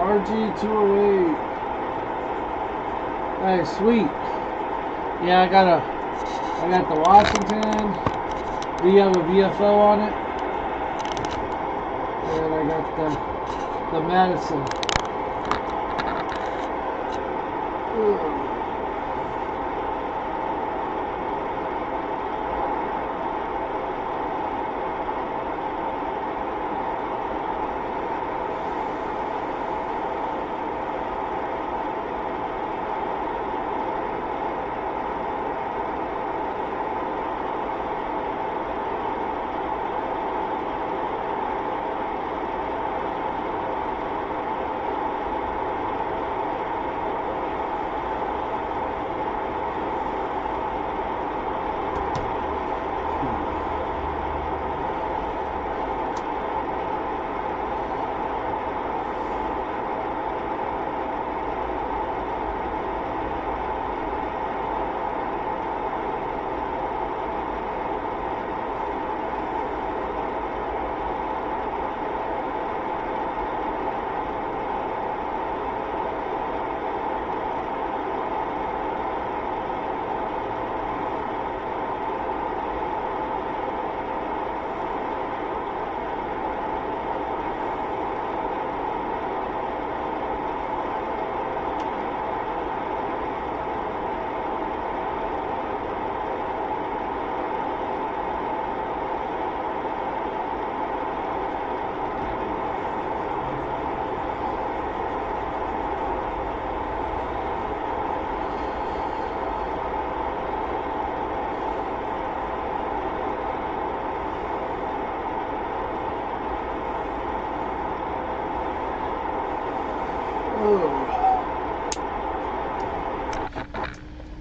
RG208. Hey, sweet. Yeah, I got the Washington. Do you have a VFO on it? And I got the Madison. Ugh.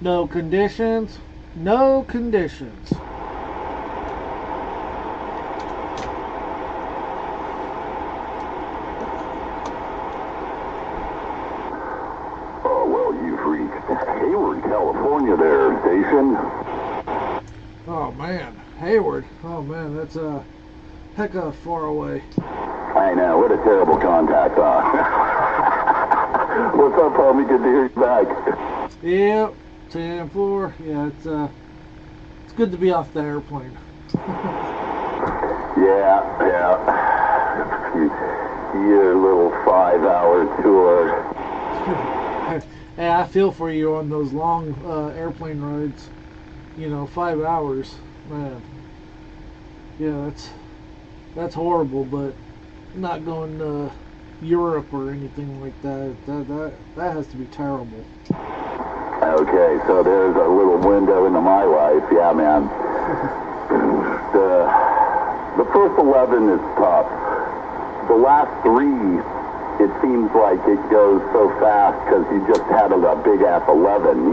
No conditions. No conditions. Oh, well, you've reached Hayward, California there, station. Oh, man. Hayward. Oh, man, that's a heck of far away. I know. What a terrible contact, huh? What's up, homie? Good to hear you back. Yep. 10-4. Yeah, it's good to be off the airplane. Yeah. Your little 5-hour tour. Hey, I feel for you on those long airplane rides. 5 hours, man. Yeah, that's horrible. But not going to Europe or anything like that. That has to be terrible. Okay, so there's a little window into my life. Yeah, man. The first 11 is tough. The last 3, it seems like it goes so fast because you just had a big ass 11,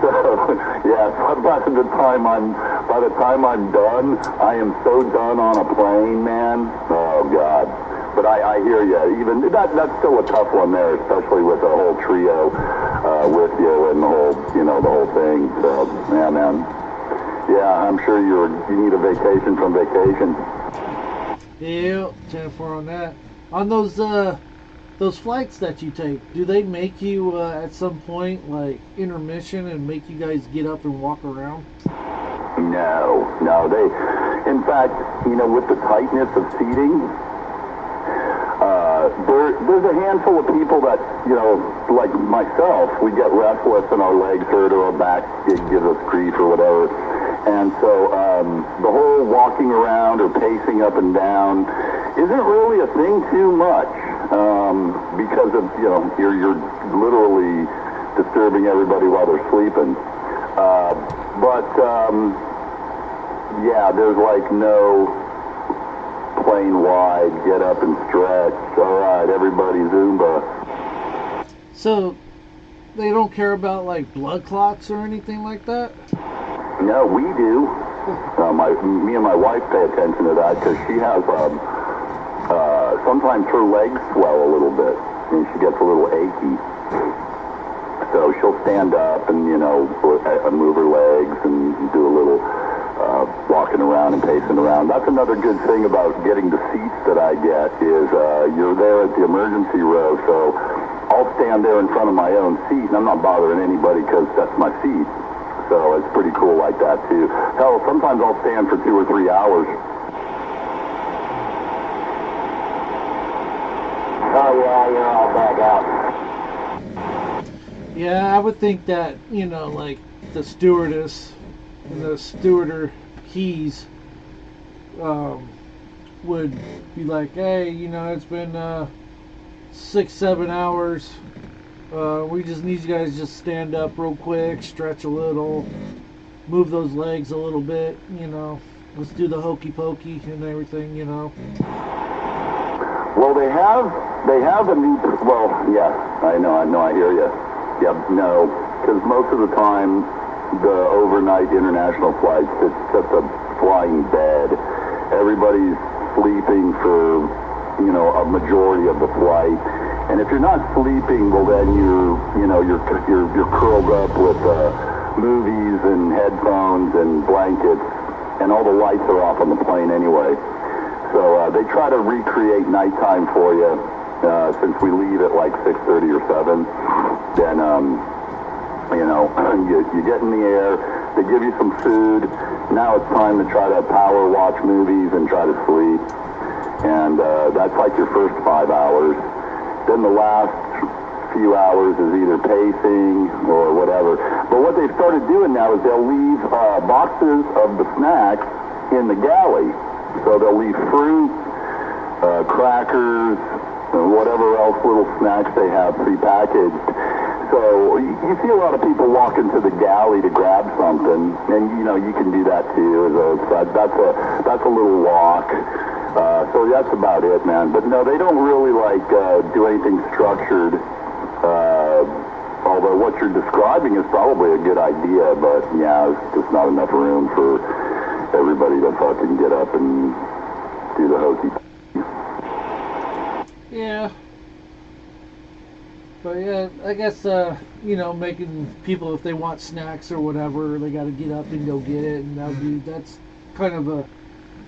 So yeah, by the time I'm done, I am so done on a plane, man. Oh God. But I hear you. Even that's still a tough one there, especially with the whole trio with you and the whole thing. So yeah, man. Yeah, I'm sure you need a vacation from vacation. Yeah, 10-4 on that. On those flights that you take, do they make you at some point like intermission and make you guys get up and walk around? No. They, in fact, with the tightness of seating. There's a handful of people that, like myself, we get restless and our legs hurt or our back gives us grief or whatever. And so the whole walking around or pacing up and down isn't really a thing too much because of, you're literally disturbing everybody while they're sleeping. Yeah, there's like no plane wide, get up and stretch. All right, everybody Zumba. So they don't care about like blood clots or anything like that? No, we do. Me and my wife pay attention to that because she has sometimes her legs swell a little bit and she gets a little achy. So she'll stand up and, move her legs and do a little walking around and pacing around. That's another good thing about getting the seats that I get is you're there at the emergency row, so I'll stand there in front of my own seat, and I'm not bothering anybody because that's my seat. So it's pretty cool like that, too. Hell, sometimes I'll stand for 2 or 3 hours. Oh, yeah, you're all back out. Yeah, I would think that, like the stewardess and the stewarder keys would be like, hey, it's been 6-7 hours. We just need you guys to just stand up real quick, stretch a little, move those legs a little bit, let's do the hokey pokey and everything, Well, they have a new, yeah, I hear you. Yeah, no, because most of the time, the overnight international flights, it's just a flying bed. Everybody's sleeping for, a majority of the flight. And if you're not sleeping, well then you're curled up with movies and headphones and blankets, and all the lights are off on the plane anyway. So they try to recreate nighttime for you. Since we leave at like 6:30 or 7, then you get in the air. They give you some food. Now it's time to try to power watch movies and try to sleep. And that's like your first 5 hours. Then the last few hours is either pacing or whatever. But what they've started doing now is they'll leave boxes of the snacks in the galley. So they'll leave fruit, crackers, and whatever else little snacks they have prepackaged. So you see a lot of people walking to the galley to grab something, and you can do that too. So that's a little walk. So that's about it, man. But no, they don't really do anything structured. Although what you're describing is probably a good idea, but yeah, there's just not enough room for everybody to fucking get up and do the hokey. Yeah. But yeah, I guess, making people, if they want snacks or whatever, they got to get up and go get it, and that's kind of a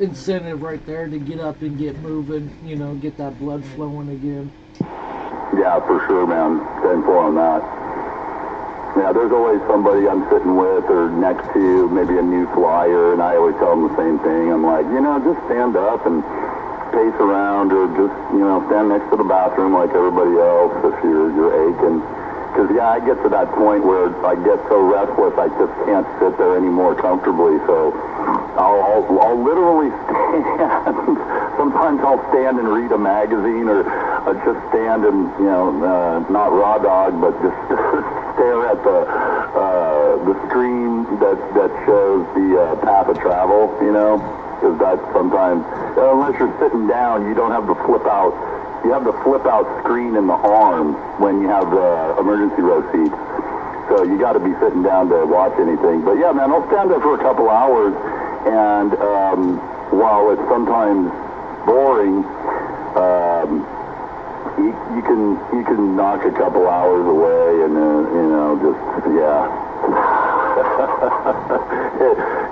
incentive right there to get up and get moving, get that blood flowing again. Yeah, for sure, man. 10-4 on that. Yeah, there's always somebody I'm sitting with or next to, maybe a new flyer, and I always tell them the same thing. I'm like, just stand up and pace around, or just, stand next to the bathroom like everybody else if you're aching. Because, yeah, I get to that point where I get so restless I just can't sit there anymore comfortably, so I'll literally stand. Sometimes I'll stand and read a magazine, or I'll just stand and, not raw dog, but just stare at the screen that shows the path of travel, because that's sometimes, unless you're sitting down, you don't have the flip out. You have the flip out screen in the arm when you have the emergency row seats. So you got to be sitting down to watch anything. But yeah, man, I'll stand there for a couple hours, and while it's sometimes boring, you can knock a couple hours away, and just yeah.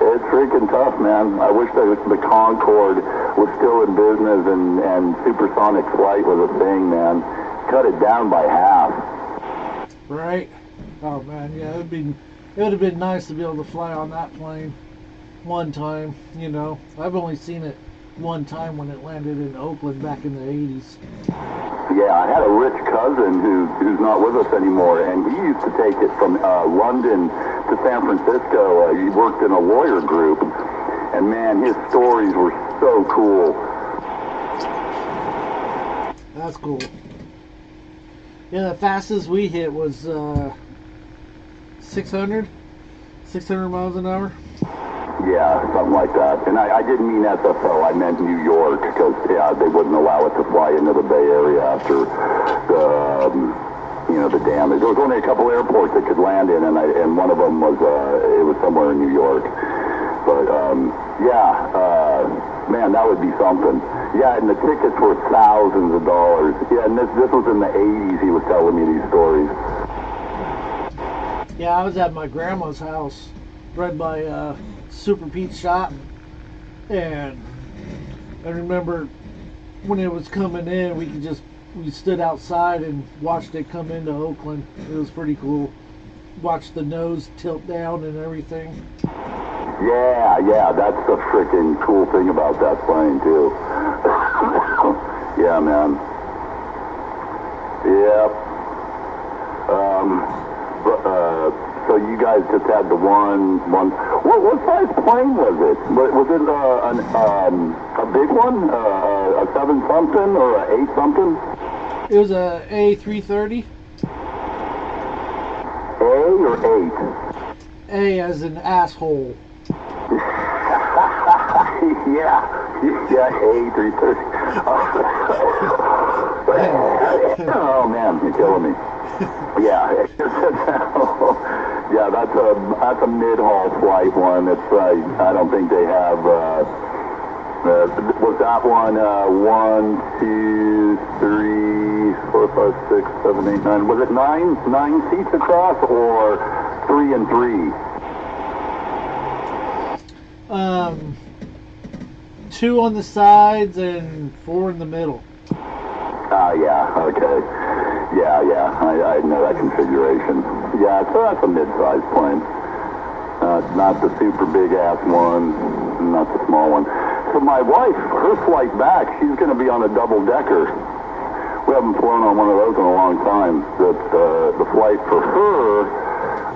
It's freaking tough, man. I wish the Concorde was still in business and supersonic flight was a thing, man. Cut it down by half. Right. Oh man, yeah, it would have been nice to be able to fly on that plane one time. I've only seen it one time when it landed in Oakland back in the 80s. Yeah, I had a rich cousin who's not with us anymore, and he used to take it from London to San Francisco. He worked in a lawyer group, and man, his stories were so cool. That's cool. Yeah, the fastest we hit was 600 miles an hour. Yeah, something like that. And I didn't mean SFO, I meant New York, because, yeah, they wouldn't allow it to fly into the Bay Area after the damage. There was only a couple airports it could land in, and one of them was, it was somewhere in New York. But, man, that would be something. Yeah, and the tickets were thousands of dollars. Yeah, and this was in the 80s, he was telling me these stories. Yeah, I was at my grandma's house, right by Super Pete's shop, and I remember when it was coming in, we stood outside and watched it come into Oakland. It was pretty cool. Watched the nose tilt down and everything. Yeah, that's the freaking cool thing about that plane too. Yeah, man. Yep. So you guys just had the one. What size plane was it? Was it a big one, a 7 something or a 8 something? It was a A330. A or 8? A as an asshole. Yeah, A330. Oh man, you're killing me. Yeah, yeah, that's a mid-haul flight one. It's I don't think they have. Was that one 1, 2, 3, 4, 5, 6, 7, 8, 9? Was it nine seats across or 3 and 3? 2 on the sides and 4 in the middle. Yeah, okay. Yeah, I know that configuration. Yeah, so that's a mid-sized plane. Not the super big-ass one, not the small one. So my wife, her flight back, she's going to be on a double-decker. We haven't flown on one of those in a long time. The flight for her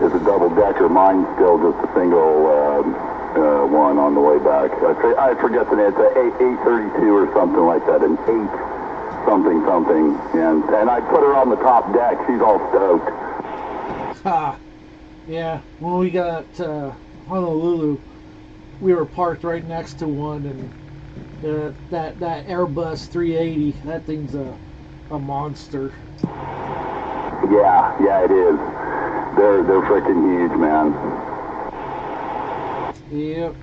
is a double-decker. Mine's still just a single one on the way back. I forget the name. It's an 832 or something like that, an 8 something, and I put her on the top deck. She's all stoked. Yeah, when we got Honolulu, we were parked right next to one, and that Airbus 380, that thing's a monster. Yeah, it is. They're freaking huge, man. Yep.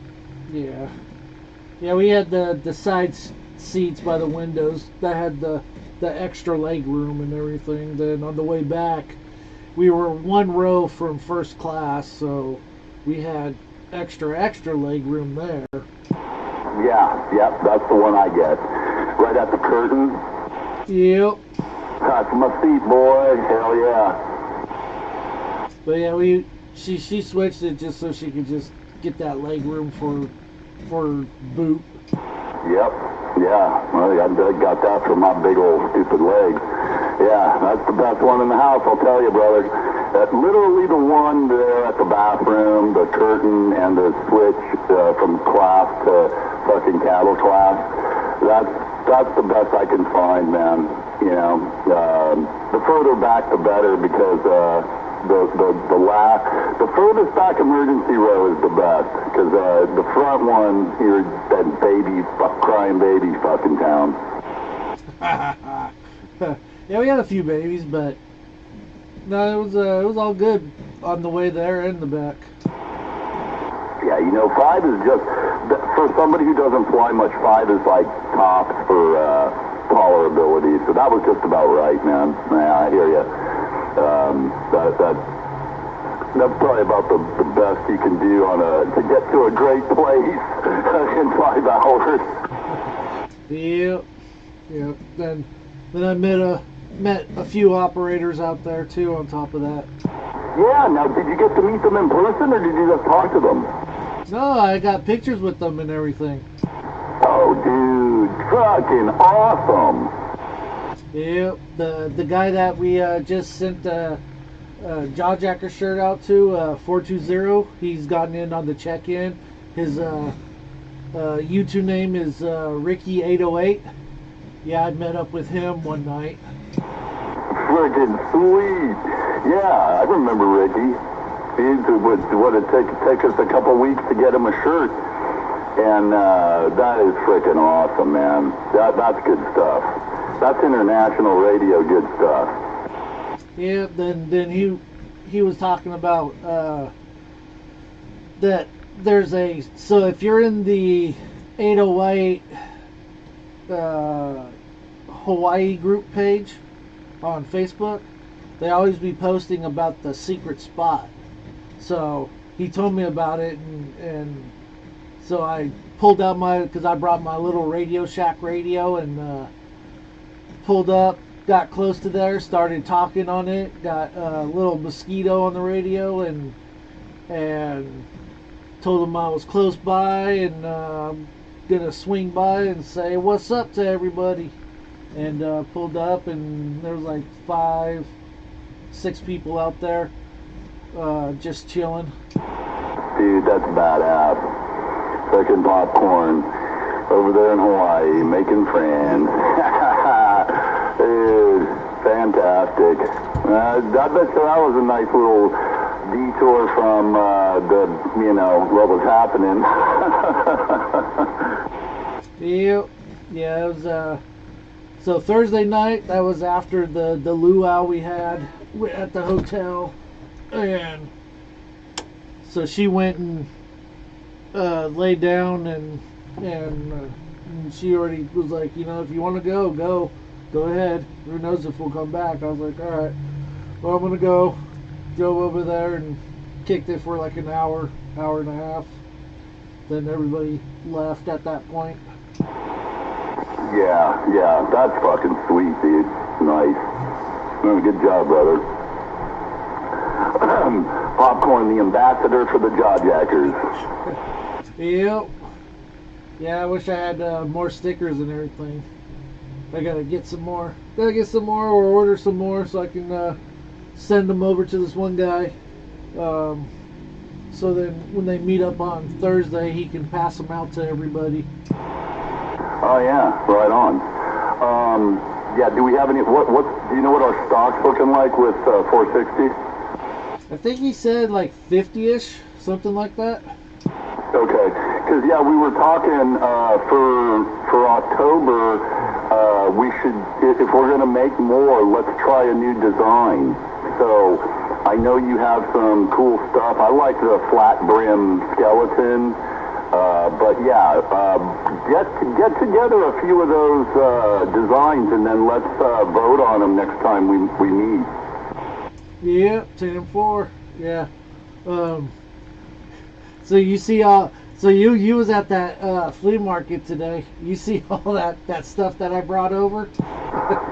Yeah, we had the side seats by the windows that had the extra leg room and everything. Then on the way back, we were 1 row from first class, so we had extra leg room there. Yeah, that's the one I get. Right at the curtain. Yep. That's my seat, boy. Hell yeah. But yeah, she switched it just so she could just get that leg room for boot. Yep. Yeah, well, I got that for my big old stupid legs. Yeah, that's the best one in the house, I'll tell you, brother. Literally the one there at the bathroom, the curtain, and the switch from class to fucking cattle class. That's the best I can find, man. You know, the further back, the better, because the furthest back emergency row is the best, because the front one, you're that crying baby fucking town. Yeah, we had a few babies, but no, it was all good on the way there and the back. Yeah, 5 is just, for somebody who doesn't fly much, 5 is like tops for tolerability. So that was just about right, man. Yeah, I hear you. That's probably about the best you can do to get to a great place in 5 hours. Yep. Then I met a few operators out there too. On top of that. Yeah. Now, did you get to meet them in person, or did you just talk to them? No, I got pictures with them and everything. Oh, dude, fucking awesome. Yep. The guy that we just sent Jawjacker shirt out to, 420, he's gotten in on the check-in. His YouTube name is Ricky808. Yeah, I met up with him one night. Friggin' sweet. Yeah, I remember Ricky. Would it take us a couple weeks to get him a shirt? And that is freaking awesome, man. That's good stuff. That's international radio good stuff. Yeah, then he was talking about that there's so if you're in the 808 Hawaii group page on Facebook, they always be posting about the secret spot. So he told me about it, and so I pulled out because I brought my little Radio Shack radio, and pulled up, got close to there, started talking on it, got a little mosquito on the radio, and told him I was close by, and gonna swing by and say what's up to everybody, and pulled up, and there was like 5, 6 people out there, just chilling. Dude, that's badass. Cooking popcorn over there in Hawaii, making friends. Dude, fantastic. I bet that was a nice little detour from what was happening. Yeah, it was, so Thursday night, that was after the luau we had at the hotel, and so she went and laid down, and she already was like, if you want to go ahead. Who knows if we'll come back. I was like, all right, well, I'm gonna go. Drove over there and kicked it for like an hour and a half. Then everybody left at that point. Yeah, that's fucking sweet, dude. Nice. Good job, brother. Popcorn, the ambassador for the Jawjackers. Yep. Yeah, I wish I had more stickers and everything. I gotta get some more. Or order some more so I can send them over to this one guy. So then when they meet up on Thursday, he can pass them out to everybody. Oh yeah, right on. Yeah, do we have any? What? Do you know what our stock's looking like with 460? I think he said like 50-ish, something like that. Okay, because yeah, we were talking for October. We should, if we're going to make more, let's try a new design. So I know you have some cool stuff. I like the flat brim skeleton, but yeah, get together a few of those designs, and then let's vote on them next time we meet. Yeah, 10-4. Yeah. So you see So you was at that flea market today. You see all that stuff that I brought over?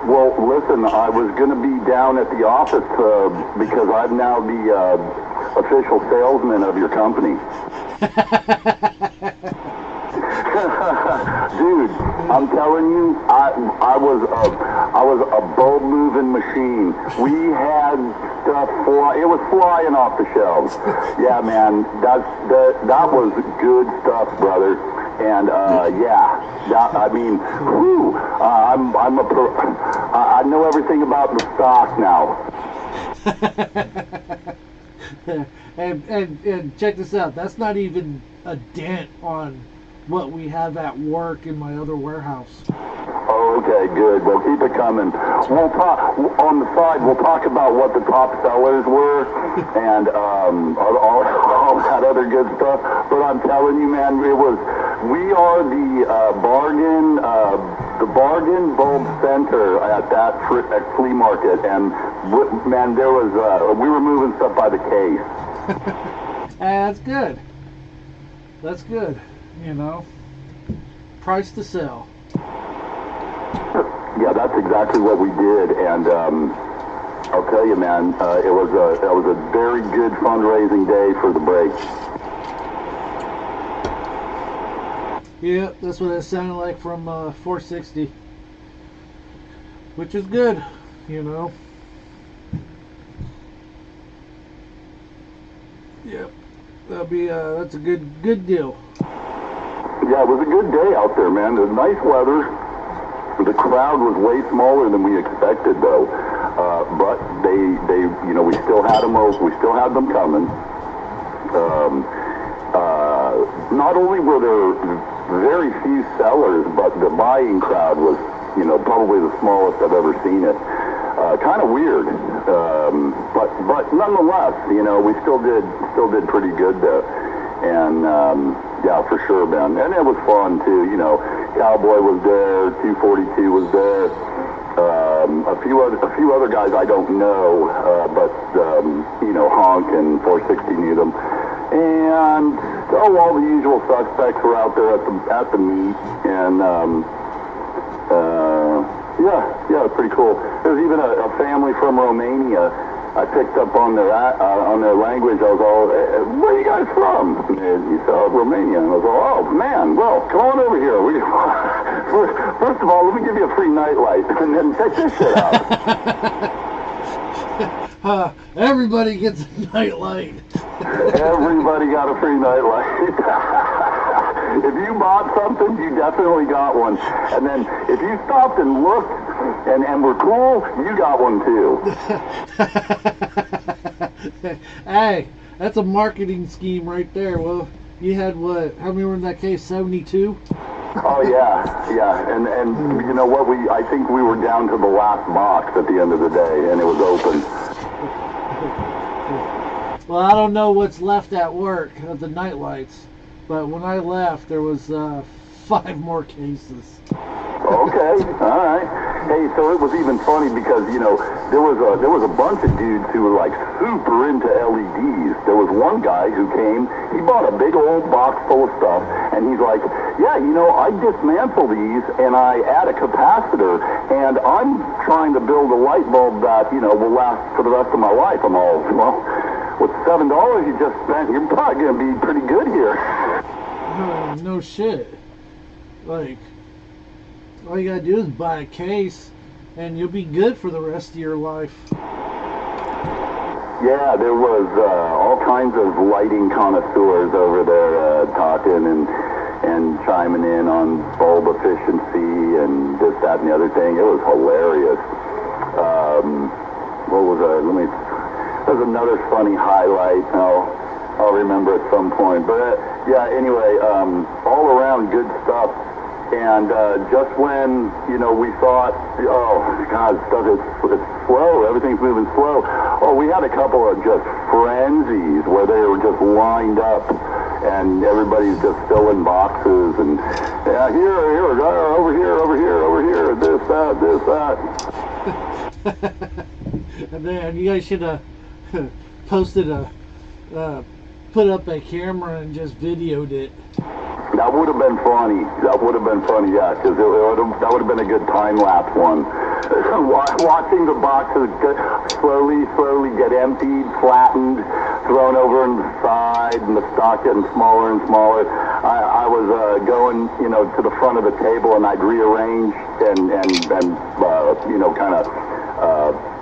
Well, listen, I was going to be down at the office because I'm now the official salesman of your company. Dude, I'm telling you, I was a bold moving machine. We had stuff it was flying off the shelves. Yeah, man, that was good stuff, brother. And I'm a pro. I know everything about the stock now. and check this out. That's not even a dent on what we have at work in my other warehouse. Oh, okay, good. Well, keep it coming. We'll talk on the side. We'll talk about what the top sellers were and all that other good stuff. But I'm telling you, man, we are the bargain bulb center at that flea market, and man, there was we were moving stuff by the case. That's good. That's good. Price to sell. Yeah, that's exactly what we did, and I'll tell you, man, it was a very good fundraising day for the break. Yeah, that's what it sounded like from 460, which is good, Yep, that's a good deal. Yeah, it was a good day out there, man. It was nice weather. The crowd was way smaller than we expected, though. But they, we still had them. We still had them coming. Not only were there very few sellers, but the buying crowd was, probably the smallest I've ever seen it. Kind of weird, but nonetheless, we still did pretty good there. And yeah, for sure, man. And it was fun too. Cowboy was there, 242 was there, a a few other guys I don't know, but you know, Honk and 460 knew them. And all the usual suspects were out there at the meet, and yeah, it's pretty cool. There's even a family from Romania. I picked up on their language. I was all, where are you guys from? And he said, oh, Romania. And I was all, oh man, well, come on over here. First of all, let me give you a free nightlight, and then check this shit out. Everybody gets a nightlight. Everybody got a free nightlight. If you bought something, you definitely got one. And then if you stopped and looked and were cool, you got one too. Hey, that's a marketing scheme right there. Well, you had what? How many were in that case? 72? Oh yeah. And you know what? I think we were down to the last box at the end of the day, and it was open. Well, I don't know what's left at work of the nightlights, but when I left, there was 5 more cases. Okay, all right. Hey, so it was even funny because, you know, there was a bunch of dudes who were like super into LEDs. There was one guy who came, he bought a big old box full of stuff, and he's like, yeah, you know, I dismantle these and I add a capacitor, and I'm trying to build a light bulb that, you know, will last for the rest of my life. I'm all, well, with $7 you just spent, you're probably going to be pretty good here. No shit. Like, all you gotta do is buy a case, and you'll be good for the rest of your life. Yeah, there was all kinds of lighting connoisseurs over there talking and chiming in on bulb efficiency and this, that, and the other thing. It was hilarious. What was that? There's another funny highlight. I'll remember at some point. But yeah, anyway, all around good stuff. And just when, you know, we thought, oh, God, stuff is slow. Everything's moving slow. Oh, we had a couple of just frenzies where they were just lined up and everybody's just filling boxes and, yeah, here, over here, this, that. Man, you guys should have posted put up a camera and just videoed it. That would have been funny. Yeah, because that would have been a good time-lapse one. Watching the boxes slowly get emptied, flattened, thrown over on the side, and the stock getting smaller and smaller. I was going, you know, to the front of the table, and I'd rearrange and you know, kind of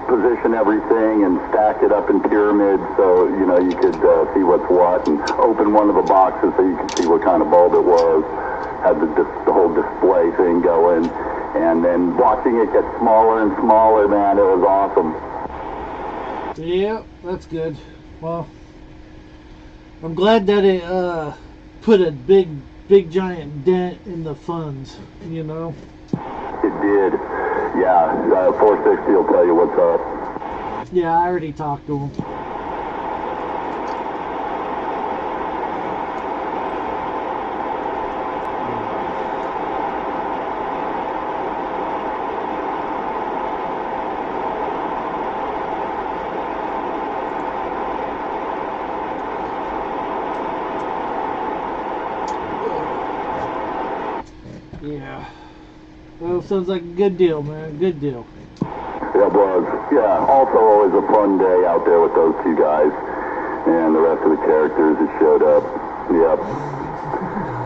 position everything and stack it up in pyramids so, you know, you could see what's what, and open one of the boxes so you could see what kind of bulb it was. Had the whole display thing going, and then watching it get smaller and smaller, man, it was awesome. Yeah, that's good. Well, I'm glad that it put a big giant dent in the funds, you know. It did. Yeah, 460 will tell you what's up. Yeah, I already talked to him. Yeah. Well, sounds like a good deal, man. Good deal. It was. Yeah, also always a fun day out there with those two guys and the rest of the characters that showed up. Yep.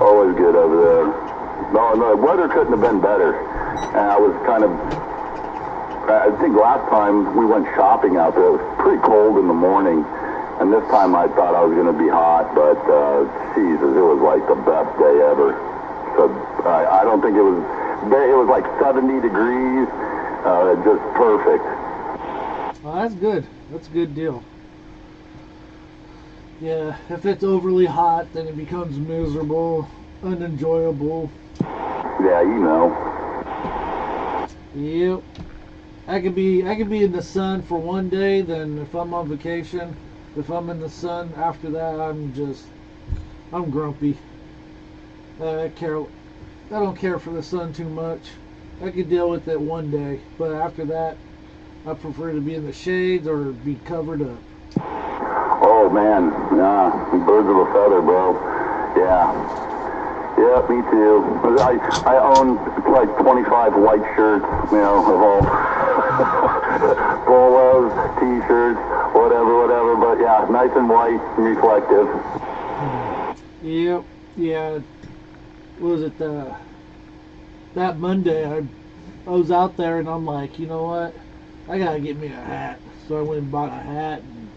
Always good over there. No, the weather couldn't have been better. And I was kind of, I think last time we went shopping out there, it was pretty cold in the morning. And this time I thought I was going to be hot, but Jesus, it was like the best day ever. So I don't think it was like 70 degrees, just perfect. Well, that's good. That's a good deal. Yeah, if it's overly hot, then it becomes miserable, unenjoyable. Yeah, you know. Yep. I could be in the sun for one day, then if I'm on vacation, if I'm in the sun after that, I'm grumpy. I don't care for the sun too much. I could deal with it one day, but after that, I prefer to be in the shades or be covered up. Oh man, nah, birds of a feather, bro. Yeah. Yeah, me too. I own like 25 white shirts, you know, of all polos, t-shirts, whatever. But yeah, nice and white, reflective. Yep. Yeah. What was it? That Monday, I was out there and I'm like, you know what? I gotta get me a hat. So I went and bought a hat. And,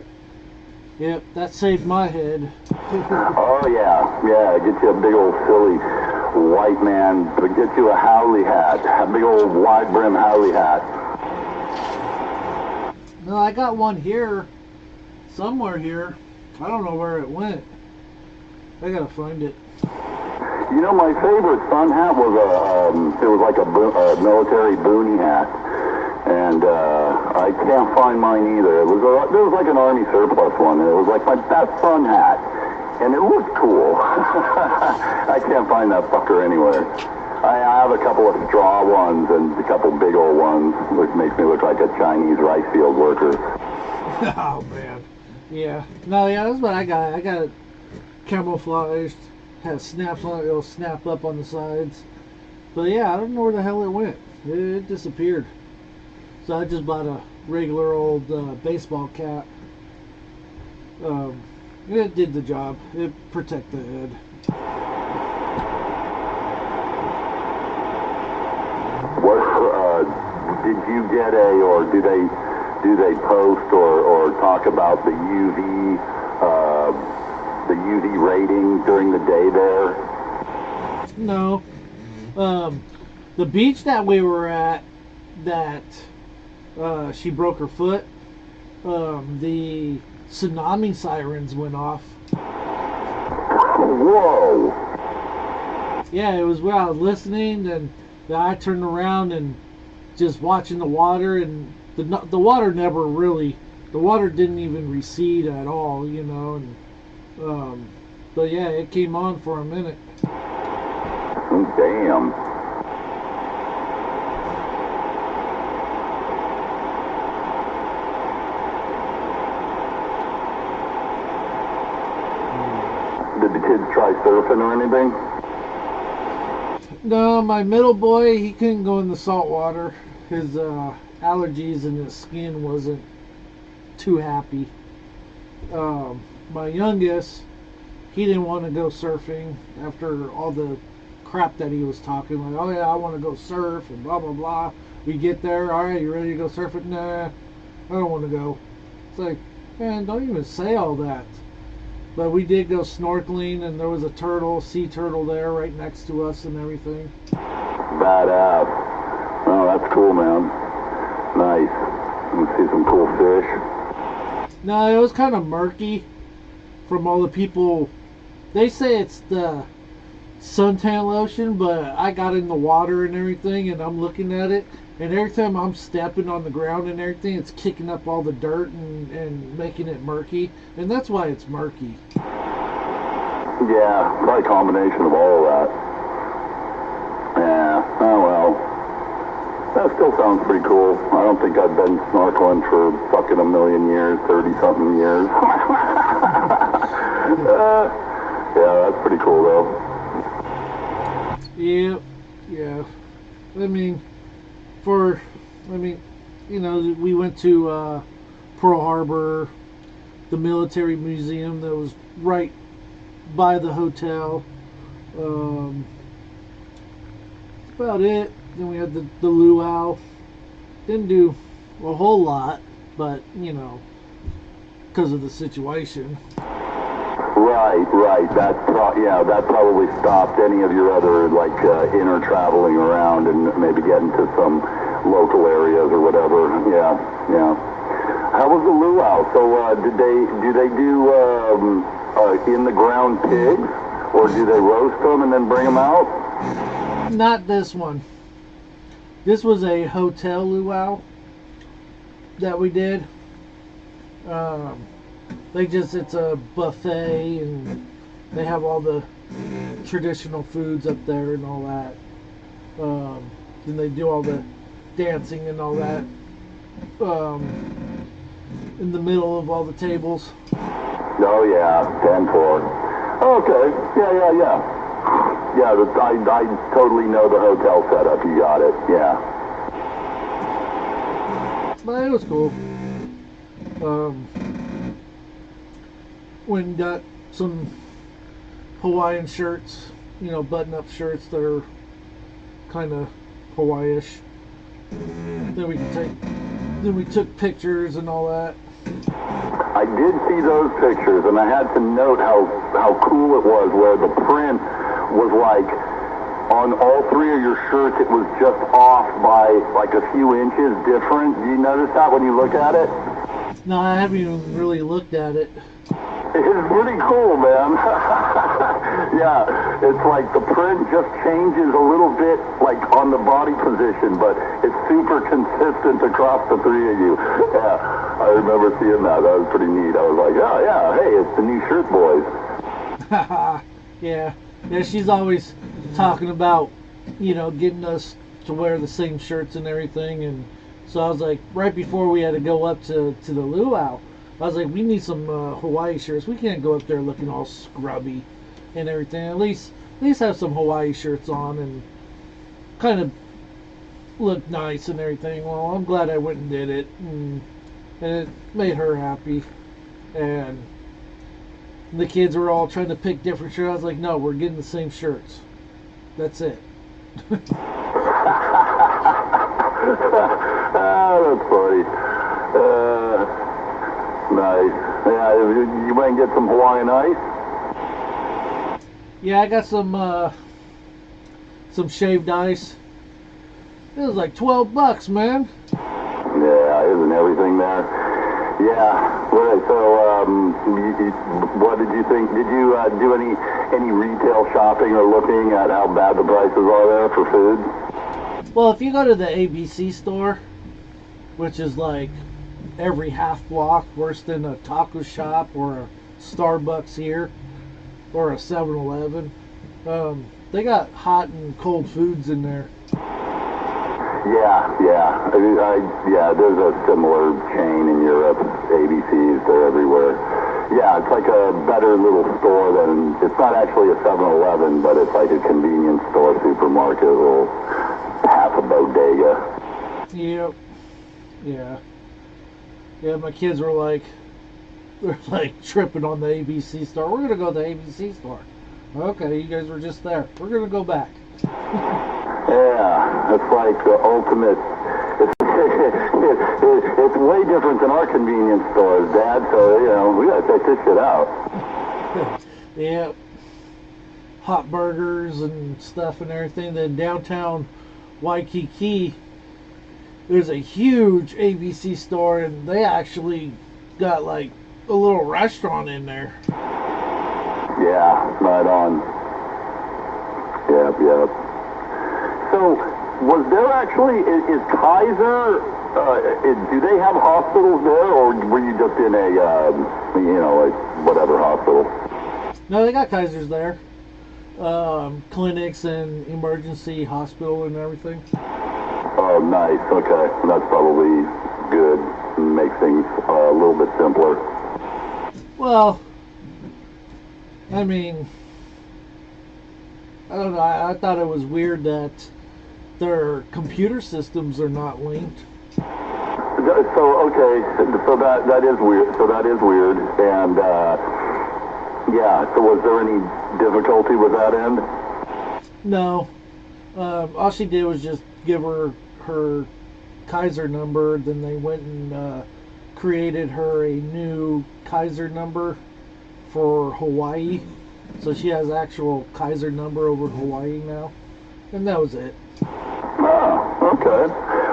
yep, that saved my head. Oh yeah. Get you a big old silly white man, but get you a Howley hat, a big old wide brim Howley hat. No, I got one here, somewhere here. I don't know where it went. I gotta find it. You know, my favorite sun hat was it was like a military boonie hat, and I can't find mine either. It was like an army surplus one. And it was like my best sun hat, and it looked cool. I can't find that fucker anywhere. I have a couple of straw ones and a couple big old ones, which makes me look like a Chinese rice field worker. Oh man, yeah. No, yeah, that's what I got. I got it camouflaged, has snaps on it. It'll snap up on the sides. But yeah, I don't know where the hell it went. It disappeared. So I just bought a regular old baseball cap. It did the job. It protected the head. Did you get or do they post or talk about the UV rating during the day there? No. The beach that we were at, that she broke her foot, the tsunami sirens went off. Whoa. Yeah, it was where I was listening, and I turned around and just watching the water, and the water never really, the water didn't even recede at all, you know, and but yeah, it came on for a minute. Damn. Did the kids try surfing or anything? No, my middle boy, he couldn't go in the salt water. His allergies in his skin wasn't too happy. My youngest, he didn't want to go surfing after all the crap that he was talking. Like, oh yeah, I want to go surf and blah blah blah. We get there, all right, you ready to go surfing? Nah, I don't want to go. It's like, man, don't even say all that. But we did go snorkeling, and there was a sea turtle there right next to us and everything. Badass. Oh, that's cool, man. Nice. You see some cool fish. No, it was kind of murky from all the people. They say it's the suntan lotion, but I got in the water and everything, and I'm looking at it, and every time I'm stepping on the ground and everything, it's kicking up all the dirt and making it murky, and that's why it's murky. Yeah, probably a combination of all of that. Yeah, oh well. That still sounds pretty cool. I don't think I've been snorkeling for fucking a million years, 30-something years. Yeah, that's pretty cool though. Yeah. I mean, you know, we went to Pearl Harbor, the military museum that was right by the hotel. That's about it. Then we had the luau. Didn't do a whole lot, but you know, because of the situation. Right. That probably stopped any of your other inner traveling around and maybe getting to some local areas or whatever. Yeah. How was the luau? So do they do in the ground pigs, or do they roast them and then bring them out? Not this one. This was a hotel luau that we did. It's a buffet, and they have all the traditional foods up there and all that. And they do all the dancing and all that. in the middle of all the tables. Oh yeah, 10-4. Okay, yeah. Yeah, I totally know the hotel setup. You got it. Yeah. But it was cool. Went and got some Hawaiian shirts, button-up shirts that are kind of Hawaii-ish. Then we took pictures and all that. I did see those pictures, and I had to note how cool it was, where the print was like, on all three of your shirts, it was just off by like a few inches different. Do you notice that when you look at it? No, I haven't even really looked at it. It's pretty cool, man. Yeah, it's like the print just changes a little bit, like on the body position, but it's super consistent across the three of you. Yeah, I remember seeing that. That was pretty neat. I was like, oh yeah, hey, it's the new shirt boys. Yeah, she's always talking about, getting us to wear the same shirts and everything, and so I was like, right before we had to go up to the luau, I was like, we need some Hawaii shirts. We can't go up there looking all scrubby and everything. At least have some Hawaii shirts on and kind of look nice and everything. Well, I'm glad I went and did it, and it made her happy. And the kids were all trying to pick different shirts. I was like, no, we're getting the same shirts. That's it. Oh, that's funny. Nice. Yeah, you went and get some Hawaiian ice? Yeah, I got some shaved ice. It was like $12, man. Yeah, isn't everything there? Yeah. Right. So, what did you think? Did you do any retail shopping or looking at how bad the prices are there for food? Well, if you go to the ABC store, which is like every half block worse than a taco shop or a Starbucks here or a 7-Eleven, they got hot and cold foods in there. Yeah. Yeah, there's a similar chain in Europe. ABCs, they're everywhere. Yeah, it's like a better little store than, it's not actually a 7-Eleven, but it's like a convenience store, supermarket, little half a bodega. Yep. Yeah. Yeah, my kids were like, they're like tripping on the ABC store. We're gonna go to the ABC store. Okay, you guys were just there. We're gonna go back. Yeah, it's like the ultimate. It's way different than our convenience stores, Dad. So we gotta check this shit out. Yeah. Hot burgers and stuff and everything. Then downtown Waikiki, there's a huge ABC store, and they actually got like a little restaurant in there. Yeah, right on. Yep. So, was there actually, is Kaiser, do they have hospitals there, or were you just in a, like whatever hospital? No, they got Kaisers there. Clinics and emergency hospital and everything. Oh, nice. Okay. That's probably good. Makes things a little bit simpler. Well, I mean, I don't know. I thought it was weird that their computer systems are not linked. So, okay. So that is weird. And, yeah. So was there any difficulty with that end? No. All she did was just give her Kaiser number. Then they went and created her a new Kaiser number for Hawaii. So she has actual Kaiser number over Hawaii now. And that was it. Oh, okay.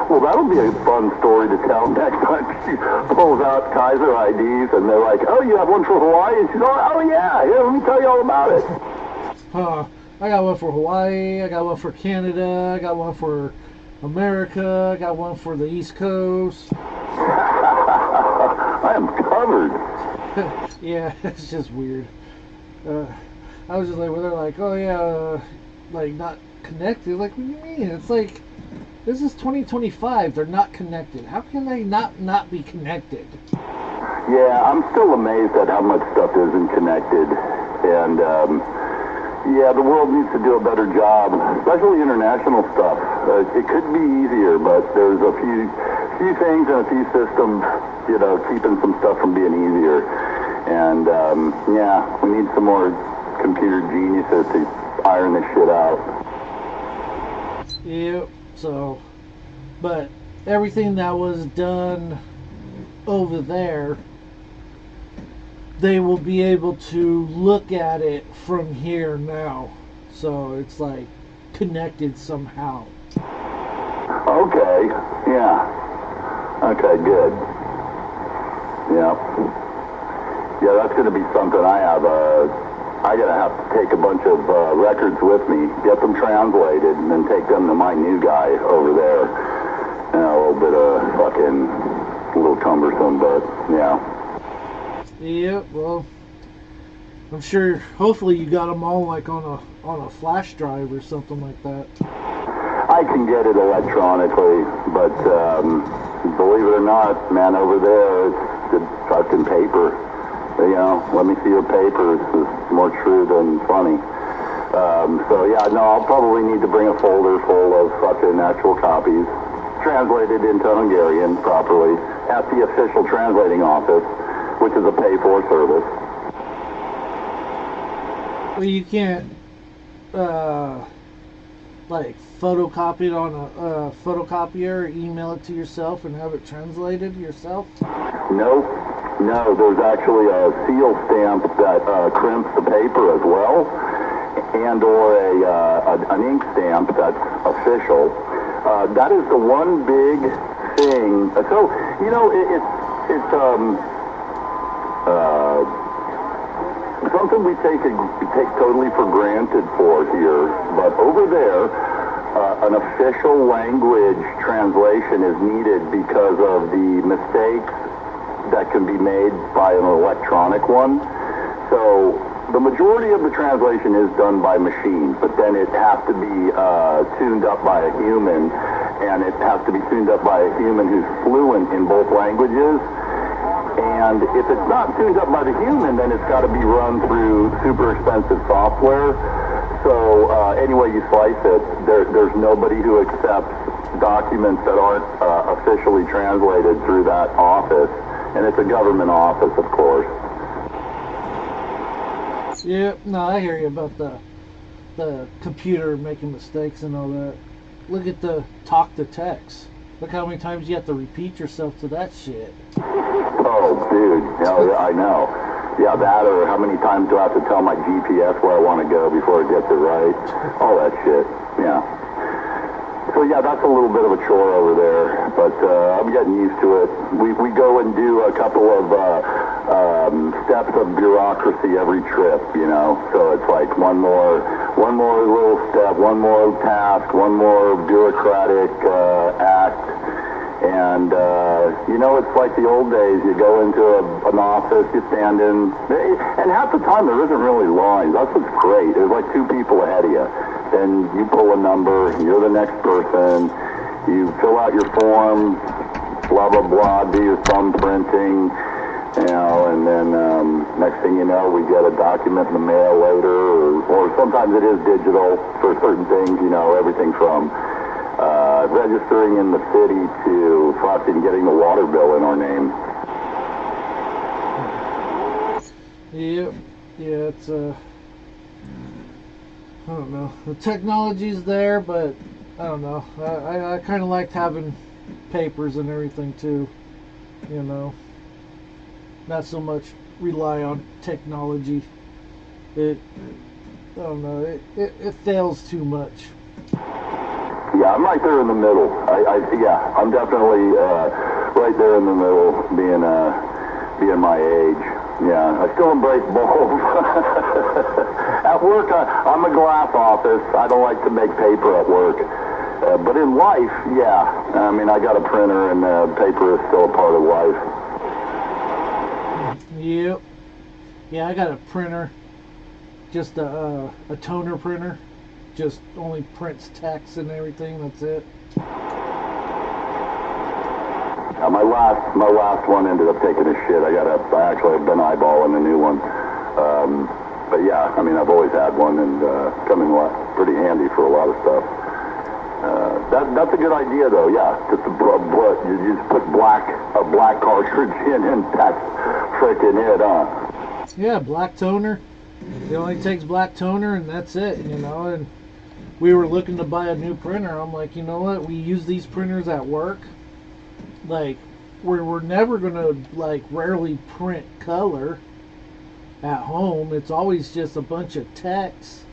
Well, that'll be a fun story to tell next time she pulls out Kaiser IDs and they're like, oh, you have one for Hawaii? And she's like, oh, yeah, let me tell you all about it. I got one for Hawaii, I got one for Canada, I got one for America, I got one for the East Coast. I am covered. Yeah, it's just weird. I was just like, well, they're like, oh yeah, like not connected. Like, what do you mean? It's like This is 2025. They're not connected. How can they not be connected? Yeah, I'm still amazed at how much stuff isn't connected. And, yeah, the world needs to do a better job, especially international stuff. It could be easier, but there's a few things and a few systems, you know, keeping some stuff from being easier. And, yeah, we need some more computer geniuses to iron this shit out. Yep. So, but everything that was done over there, they will be able to look at it from here now. So it's like connected somehow. Okay. Yeah. Okay, good. Yeah. Yeah, that's going to be something I gotta have to take a bunch of records with me, get them translated, and then take them to my new guy over there. You know, a little bit of fucking, a little cumbersome, but yeah. Yep. Well, I'm sure. Hopefully, you got them all like on a flash drive or something like that. I can get it electronically, but believe it or not, man, over there it's fucking paper. You know, let me see your papers. It's more true than funny. So yeah, no, I'll probably need to bring a folder full of fucking actual copies, translated into Hungarian properly at the official translating office, which is a pay-for service. Well, you can't like photocopy it on a photocopier, email it to yourself, and have it translated yourself. No, there's actually a seal stamp that crimps the paper as well, and or an ink stamp that's official. That is the one big thing. So, you know, it's something we take totally for granted for here, but over there, an official language translation is needed because of the mistakes that can be made by an electronic one. So the majority of the translation is done by machine, but then it has to be tuned up by a human, and it has to be tuned up by a human who's fluent in both languages. And if it's not tuned up by the human, then it's got to be run through super expensive software. So any way you slice it, there's nobody who accepts documents that aren't officially translated through that office. And it's a government office, of course. Yeah, no, I hear you about the computer making mistakes and all that. Look at the talk to text. Look how many times you have to repeat yourself to that shit. Oh, dude. Yeah, I know. Yeah, that, or how many times do I have to tell my GPS where I want to go before it gets it right? All that shit. Yeah. So yeah, that's a little bit of a chore over there, but I'm getting used to it. We go and do a couple of steps of bureaucracy every trip, you know. So it's like one more little step, one more task, one more bureaucratic act, and you know, it's like the old days. You go into an office, you stand in, and half the time there isn't really lines. That's what's great. There's like two people ahead of you. Then you pull a number, you're the next person, you fill out your form, blah, blah, blah, do your thumbprinting, you know, and then next thing you know, we get a document in the mail later, or sometimes it is digital for certain things, you know, everything from registering in the city to fucking getting the water bill in our name. Yep. Yeah, it's I don't know. The technology's there, but I don't know. I kind of liked having papers and everything too. You know, not so much rely on technology. I don't know. It fails too much. Yeah, I'm right there in the middle. Yeah, I'm definitely right there in the middle, being my age. Yeah, I still embrace both. At work, I'm a glass office. I don't like to make paper at work. But in life, yeah. I mean, I got a printer, and paper is still a part of life. Yep. Yeah, I got a printer. Just a toner printer. Just only prints text and everything. That's it. My last one ended up taking a shit. I actually have been eyeballing a new one. But yeah, I mean, I've always had one, and come in pretty handy for a lot of stuff. That's a good idea, though. Yeah, just you just put a black cartridge in, and that's freaking it, huh? Yeah, black toner. It only takes black toner, and that's it. You know, and we were looking to buy a new printer. I'm like, you know what? We use these printers at work. Like, we're never gonna like rarely print color at home. It's always just a bunch of text,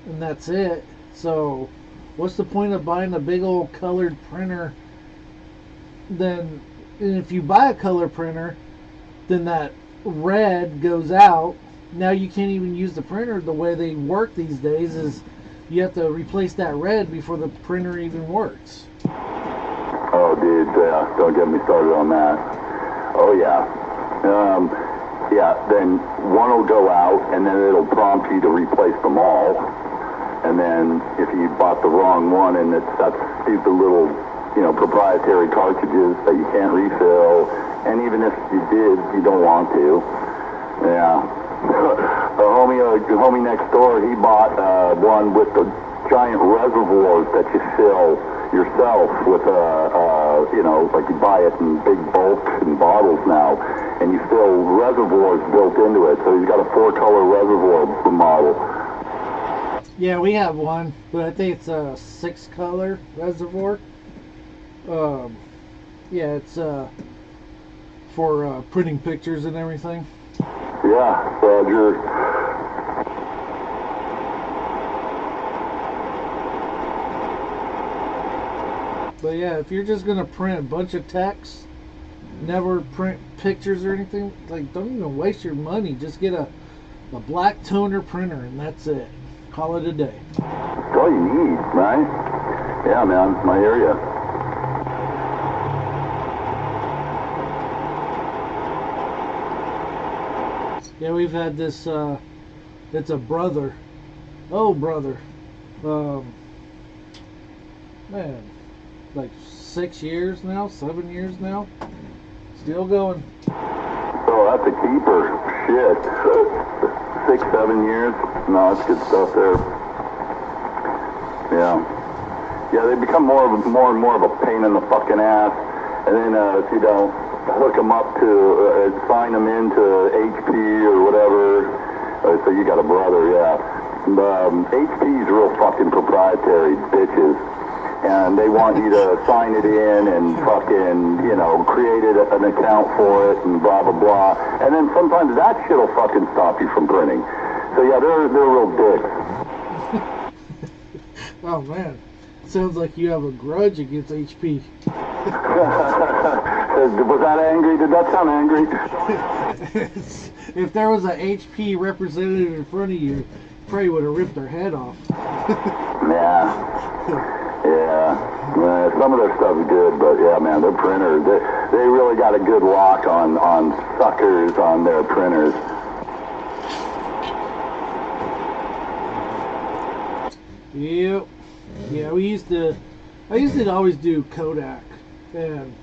and that's it. So what's the point of buying a big old colored printer? Then, and if you buy a color printer, then that red goes out. Now you can't even use the printer. The way they work these days is you have to replace that red before the printer even works. Oh, dude, don't get me started on that. Oh, yeah. Yeah, then one will go out, and then it'll prompt you to replace them all. And then if you bought the wrong one, and it's that stupid little, proprietary cartridges that you can't refill, and even if you did, you don't want to. Yeah. A homie next door, he bought one with the giant reservoirs that you fill yourself with like you buy it in big bulk and bottles now, and you fill reservoirs built into it. So he's got a 4-color reservoir model. Yeah, we have one, but I think it's a 6-color reservoir. Yeah, it's for printing pictures and everything. Yeah, Roger. But yeah, if you're just gonna print a bunch of text, never print pictures or anything, like, don't even waste your money. Just get a black toner printer, and that's it. Call it a day. That's all you need, right? Yeah, man, I hear ya. Yeah, we've had this, it's a brother. Oh, brother. Man, like 6 years now, 7 years now. Still going. Oh, that's a keeper. Shit. 6, 7 years. No, that's good stuff there. Yeah. Yeah, they become more and more of a pain in the fucking ass. And then, hook them up to, sign them into HP or whatever. So you got a brother, yeah. HP's real fucking proprietary bitches. And they want you to sign it in and fucking, create an account for it and blah, blah, blah. And then sometimes that shit'll fucking stop you from printing. So yeah, they're real dicks. Oh man, sounds like you have a grudge against HP. Was that angry? Did that sound angry? If there was a HP representative in front of you, probably would have ripped their head off. Yeah. Yeah, some of their stuff's good, but yeah, man, their printers, they really got a good lock on suckers on their printers. Yep. Yeah, I used to always do Kodak, and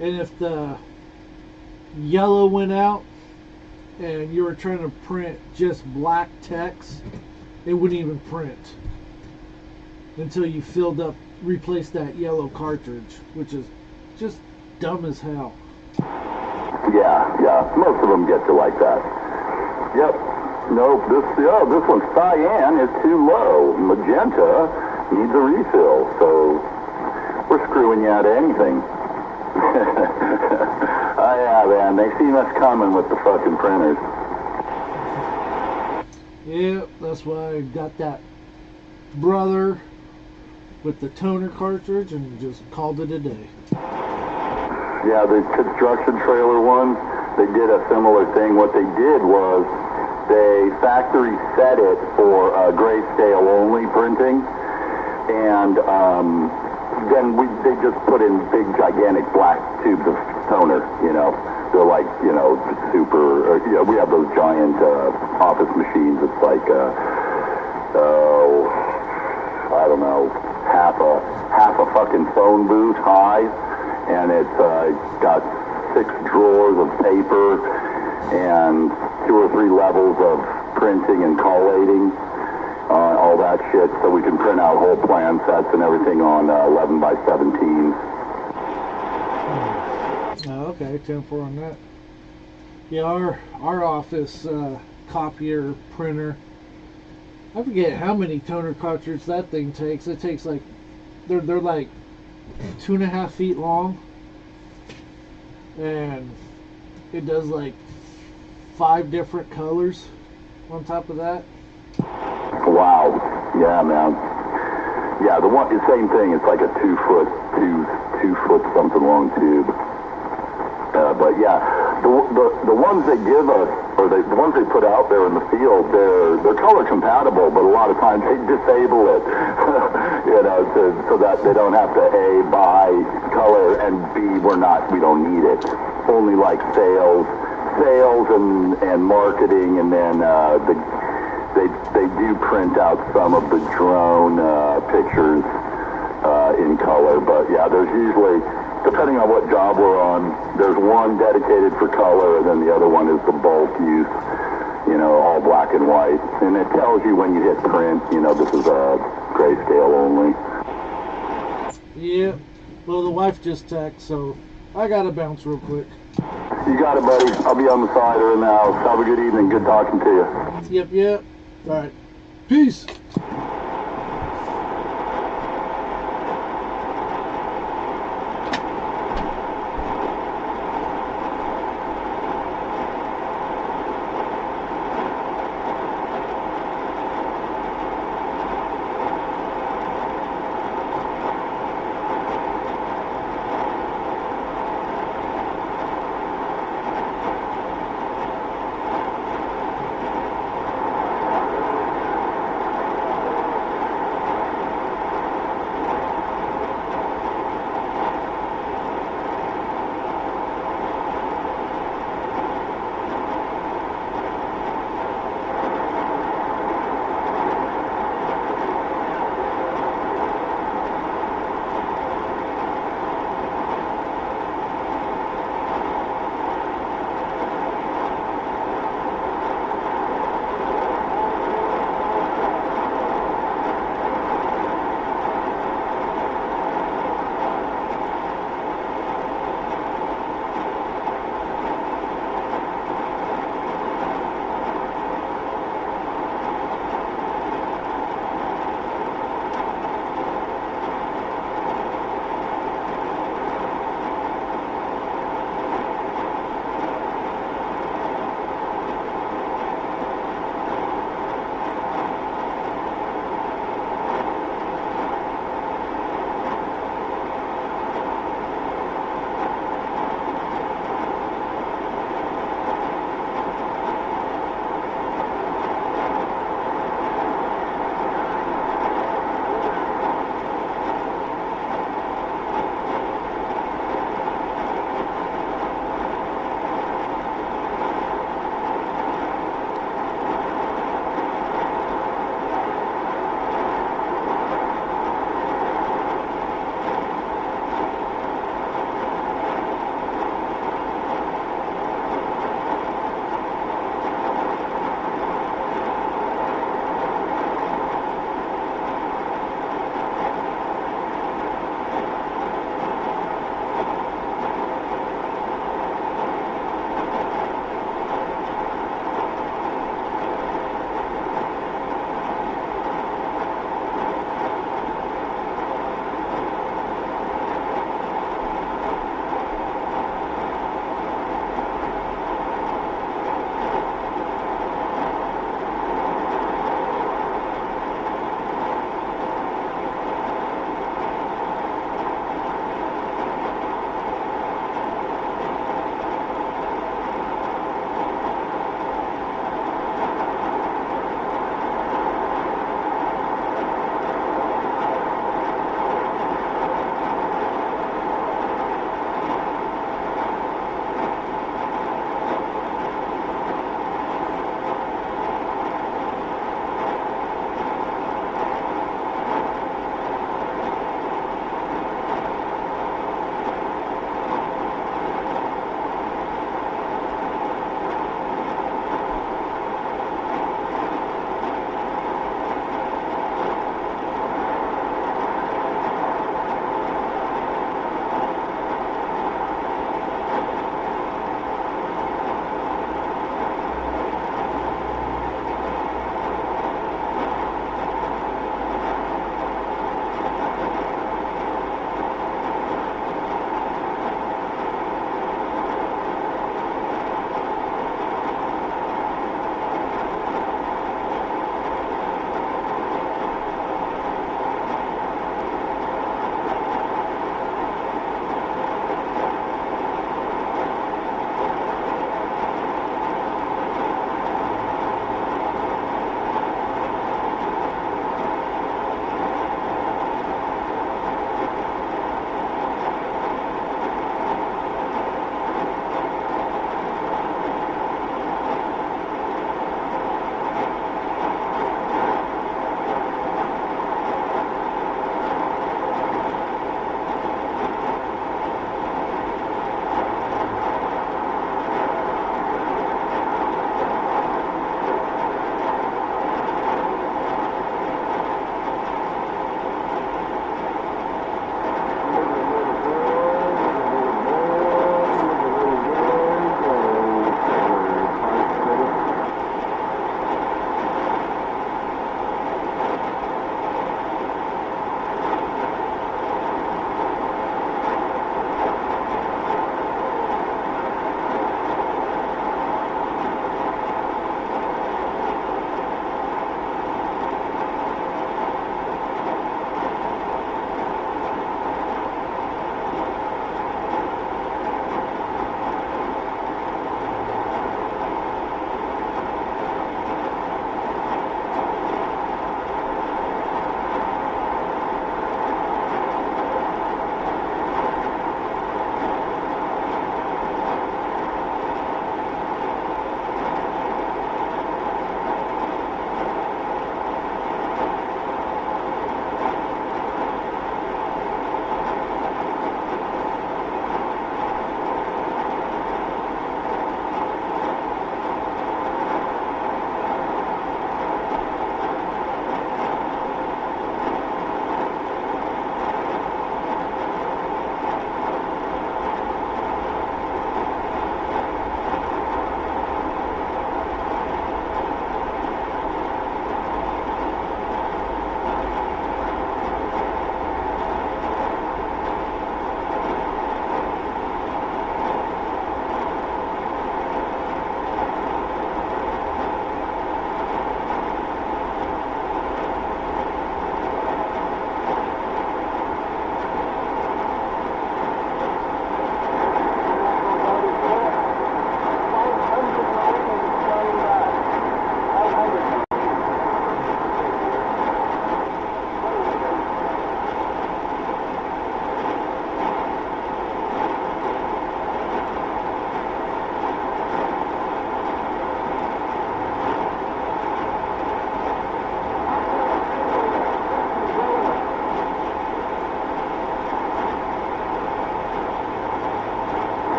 if the yellow went out and you were trying to print just black text, it wouldn't even print until you replaced that yellow cartridge, which is just dumb as hell. Yeah, most of them get you like that. Yep. Nope, this one's cyan is too low. Magenta needs a refill, so we're screwing you out of anything. Oh yeah, man, they seen us coming with the fucking printers. Yep, that's why I got that brother with the toner cartridge and just called it a day. Yeah, the construction trailer one, they did a similar thing. What they did was they factory set it for grayscale only printing, and then they just put in big gigantic black tubes of toner. They're like super. We have those giant office machines. It's like I don't know, half a fucking phone booth high, and it's got 6 drawers of paper and 2 or 3 levels of printing and collating, all that shit, so we can print out whole plan sets and everything on 11 by 17. Oh, okay, 10-4 on that. Yeah, our office copier printer, I forget how many toner cartridges that thing takes. It takes like, they're like 2.5 feet long, and it does like 5 different colors on top of that. Wow. Yeah, man. Yeah, the same thing. It's like a 2 foot something long tube. But yeah, the ones they give us, or the ones they put out there in the field, they're color compatible, but a lot of times they disable it, so that they don't have to A, buy color, and B, we don't need it. Only like sales and marketing, and then they do print out some of the drone pictures in color, but yeah, there's usually, depending on what job we're on, there's one dedicated for color, and then the other one is the bulk use, all black and white. And it tells you when you hit print, this is a grayscale only. Yeah. Well, the wife just texted, so I gotta bounce real quick. You got it, buddy. I'll be on the side or in the house. Have a good evening. Good talking to you. Yep. All right. Peace.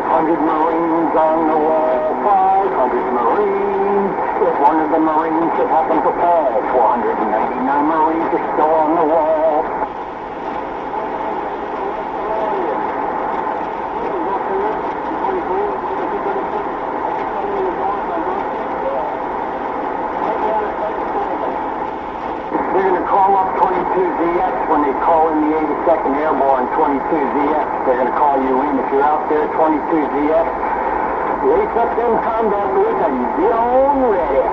100 Marines on the wall, 500 Marines. If one of the Marines should happen to fall, 499 Marines are still on the wall. They're going to call up 22ZX when they call in the 82nd Airborne 22ZX. They're going to call you in. If you're out there, 22ZX, lace up them combat boots and get on ready.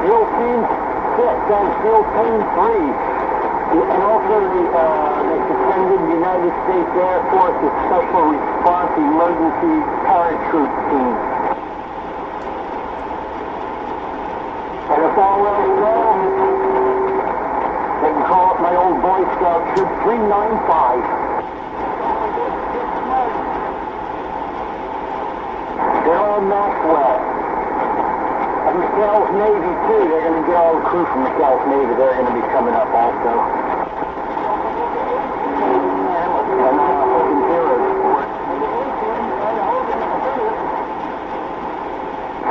SEAL Team 6 and SEAL Team 3. And also they suspended the United States Air Force's Special Response Emergency Paratroop Team. And if all else fails, they can call up my old Boy Scout Troop 395. They're all Maxwell. And the South Navy, too. They're going to get all the crew from the South Navy. They're going to be coming up also. And Hogan Heroes.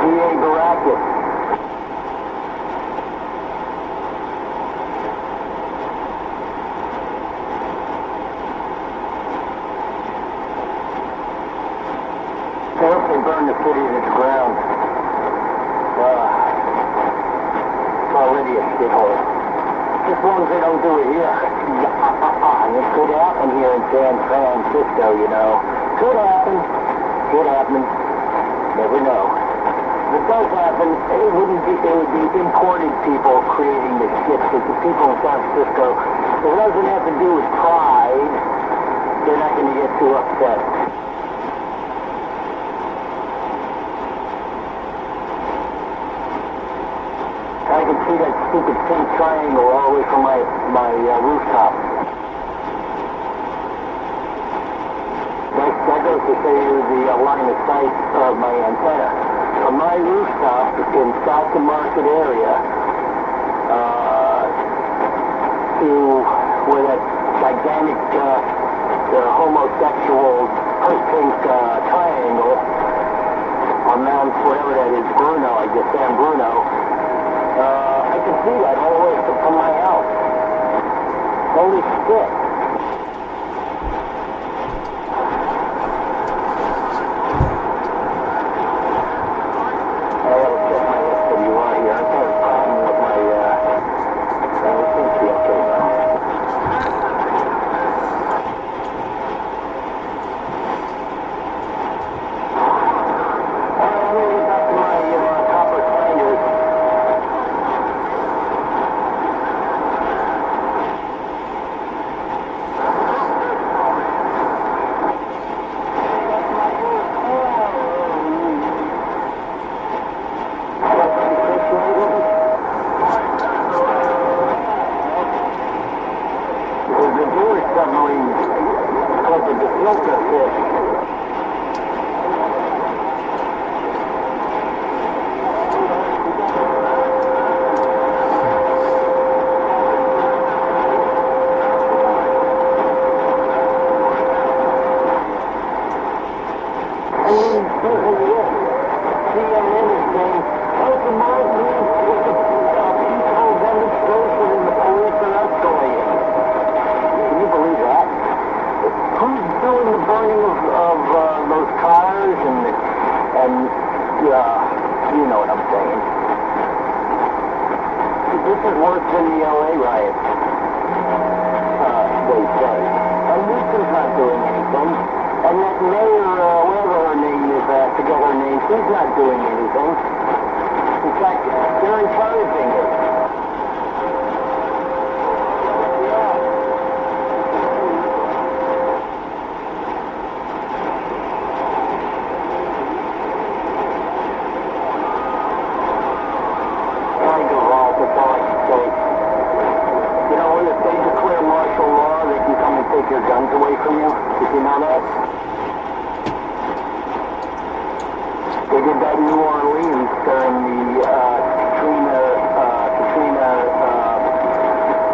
G.A. Baracus. They hope they burn the city to the ground. It's already a shithole. Just as long as they don't do it here. And it could happen here in San Francisco, you know. Could happen. Could happen. Never know. If it does happen, it would be imported people creating the shit. Because the people in San Francisco, if it doesn't have to do with pride, they're not going to get too upset. I can see that stupid pink triangle all the way from my rooftop. That goes to say the line of sight of my antenna. From my rooftop in South the Market area to where that gigantic homosexual pink triangle on Mount, whatever that is, Bruno, I guess, San Bruno. I can see that all the way from my house. Holy shit. I gotta check my SWR here. I'm having a problem with my, it seems to be okay now. I'm gonna get back to my copper sliders. You know what I'm saying. This is worse than the LA riots, they say. And Newsom's not doing anything. And that mayor, whatever her name is, I forget her name, she's not doing anything. In fact, they're encouraging it. Take your guns away from you. Did you know that? They did that in New Orleans during the Katrina,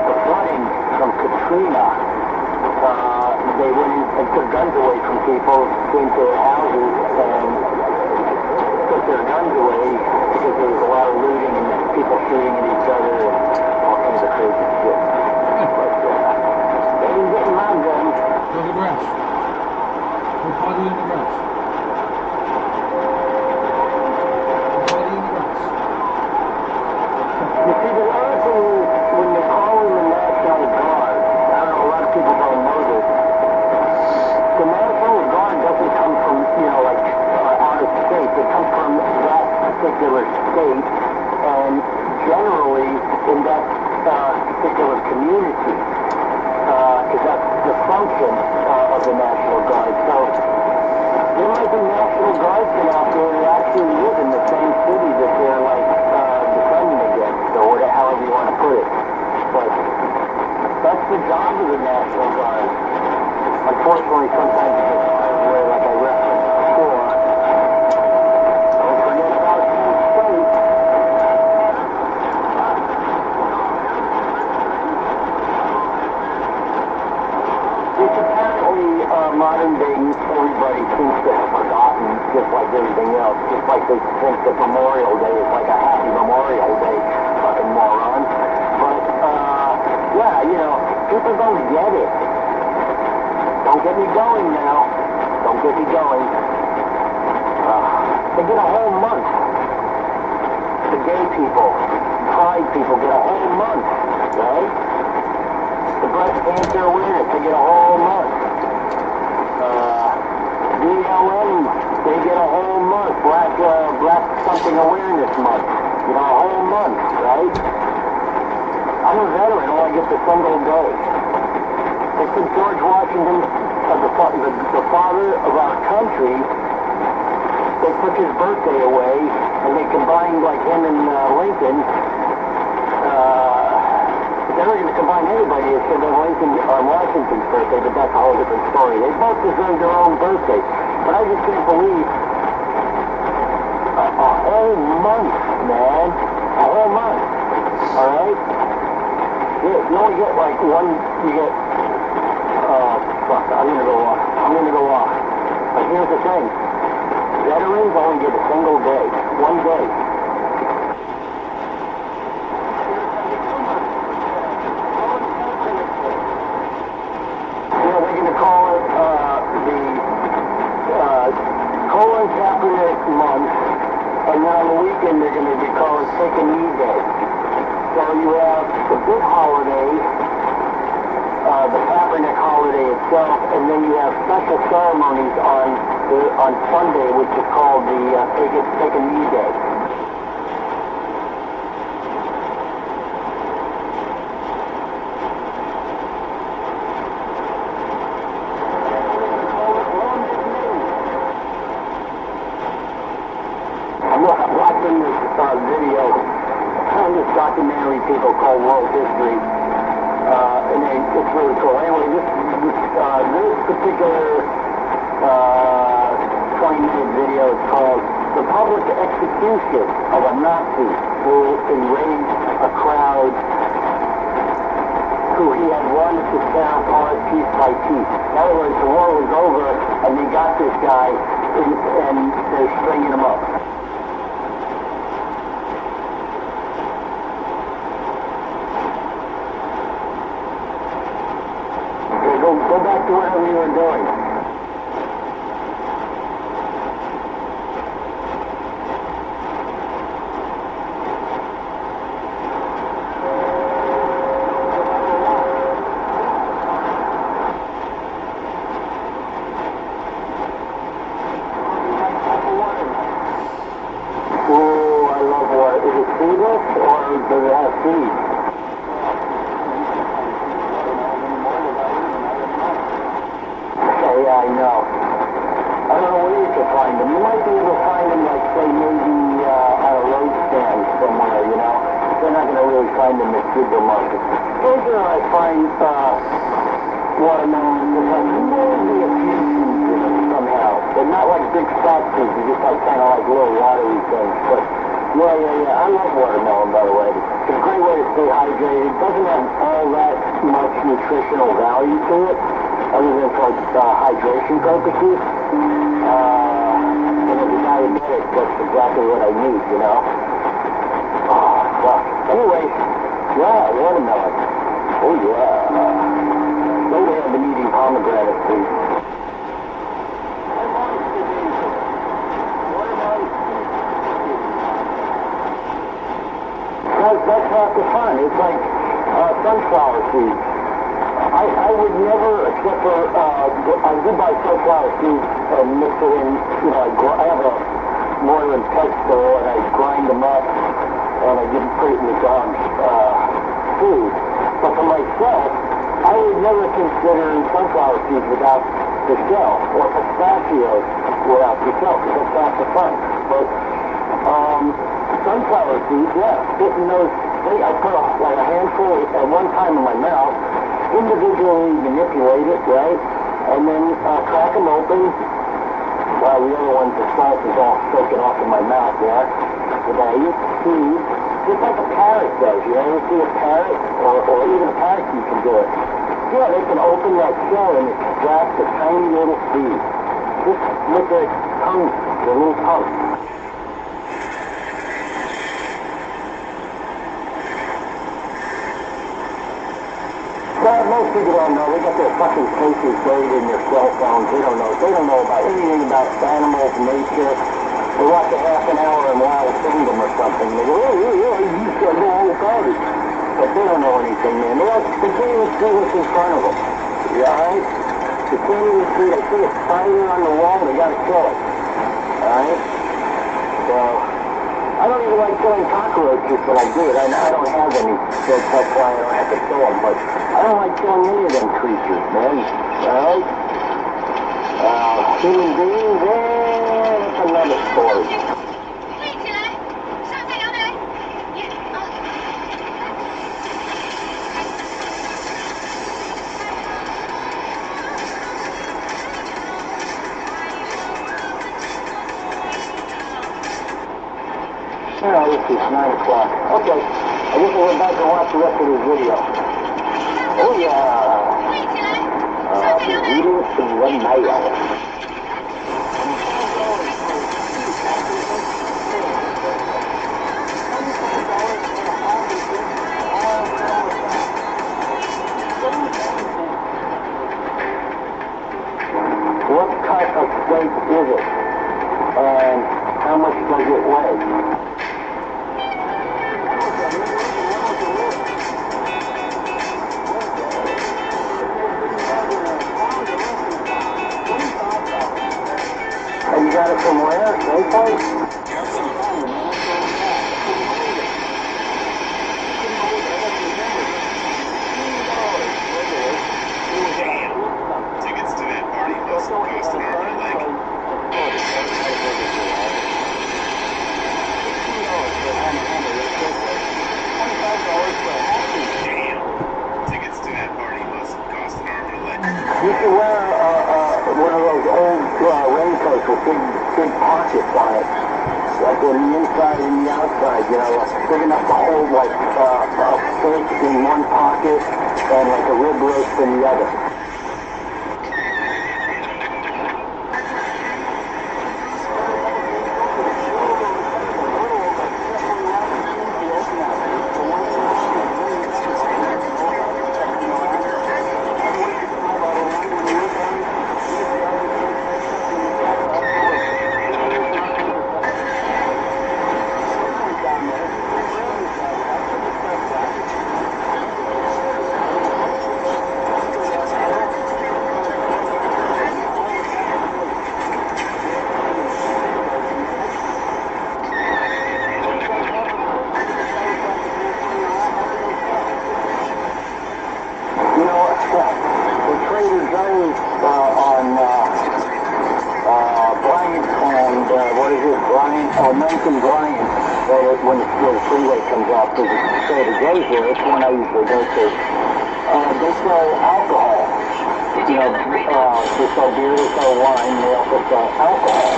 the flooding from Katrina. and took guns away from people, came to their houses and took their guns away because there was a lot of looting and people shooting at each other and all kinds of crazy shit. But they didn't get my gun. Go to the grass. Go potty in the grass. Go potty in the grass. You see, the other thing is, when they call in the National Guard, I don't know, a lot of people don't know this, the National Guard doesn't come from, like, out of state. They come from that particular state, and generally in that particular community, because that's the function of the National Guard. So there might be National Guardsmen out there that actually live in the same city that they're, like, defending against, or however you want to put it. But that's the job of the National Guard. Unfortunately, sometimes it gets fired away, like I referenced before. Don't forget about Penn State. It's apparently modern day, everybody seems to have forgotten, just like everything else. Just like they think that Memorial Day is like a happy Memorial Day, fucking morons. But, yeah, people don't get it. Don't get me going now. Don't get me going. They get a whole month. The gay people, pride people get a whole month, right? The breast cancer awareness, they get a whole month. BLM, they get a whole month. Black something awareness month. A whole month, right? I'm a veteran, all I get a single day. They said George Washington, the father of our country, they took his birthday away, and they combined, like him and Lincoln. They were going to combine anybody except Lincoln on Washington's birthday, but that's a whole different story. They both deserve their own birthday. But I just can't believe a whole month, man. A whole month. All right? Yeah, you only get like one, you get, fuck, I'm going to go off. But here's the thing. Veterans only get a single day. One day. They're going to call it the Colin Kaepernick month, and then on the weekend they're going to be called Take a Knee Day. So you have the big holiday, the Kaepernick holiday itself, and then you have special ceremonies on Sunday, which is called the Take a Knee Day. I'm watching this video on this documentary people call World History, and it's really cool. Anyway, this particular 20-minute video is called "The Public Execution of a Nazi Who Enraged a Crowd Who He Had Wanted to Tear Apart Piece by Piece." In other words, the war was over, and they got this guy, and they're stringing him up. Go back to whatever you were doing. Oh, I love water. Is it seedless or does it have seeds? Yeah, I know. I don't know where you can find them. You might be able to find them, like, say, maybe on a road stand somewhere, They're not going to really find them at supermarkets. Occasionally I find watermelon with like maybe a few seeds in them somehow. They're not like big fat seeds. They're just like kind of like little watery things. But yeah. I love watermelon, by the way. It's a great way to stay hydrated. It doesn't have all that much nutritional value to it. other than for hydration purposes. And as a diabetic, that's exactly what I need, you know? Oh, fuck. Anyway, yeah, watermelon. Oh, yeah. Maybe I've been eating pomegranate seeds. That's half the fun. It's like sunflower seeds. I would never, except for, I do buy sunflower seeds and mix it in, you know, I have a mortar and pestle and I grind them up and I give them put it in the dog's food. But for myself, I would never consider sunflower seeds without the shell or pistachios without the shell because that's half the fun. But, sunflower seeds, yeah, getting those, I put like a handful at one time in my mouth, individually manipulate it, right, and then crack them open, while the other ones, the salt is all soaking off in my mouth there, but I eat seeds, just like a parrot does, you ever see a parrot, or even a parakeet can do it. Yeah, they can open that shell and extract a tiny little seed, just with their tongue, their little tongue. Most people don't know. They got their fucking faces buried in their cell phones. They don't know. They don't know about anything about animals, nature. They watch a half an hour in Wild Kingdom or something. They go, oh, yeah, you should know all about it. But they don't know anything, man. They can't even see what's in front of them. You alright? They can't even see. They see a spider on the wall. They gotta kill it. Alright? So, I don't even like killing cockroaches, but I do it. I don't have any, so that's why I don't have to kill them. But I don't like killing any of them creatures, man. Alright? Human beings, that's another story. Oh, this is 9 o'clock. Okay, I guess we're about to watch the rest of this video. Oh yeah! The reading from the mail. What type of steak is it? And how much does it weigh? You got it from where? Naples? Tickets to that party must cost an arm and a leg. Damn. Tickets to that party must cost an arm and a leg. You should wear one of those old raincoats with big pockets on it. Like on the inside and the outside, you know, big enough to hold like a steak in one pocket and like a rib roast in the other. When the freeway comes off, because the soda goes there, it's one I usually go to. They sell alcohol. You know, they sell beer, they sell wine, they also sell alcohol.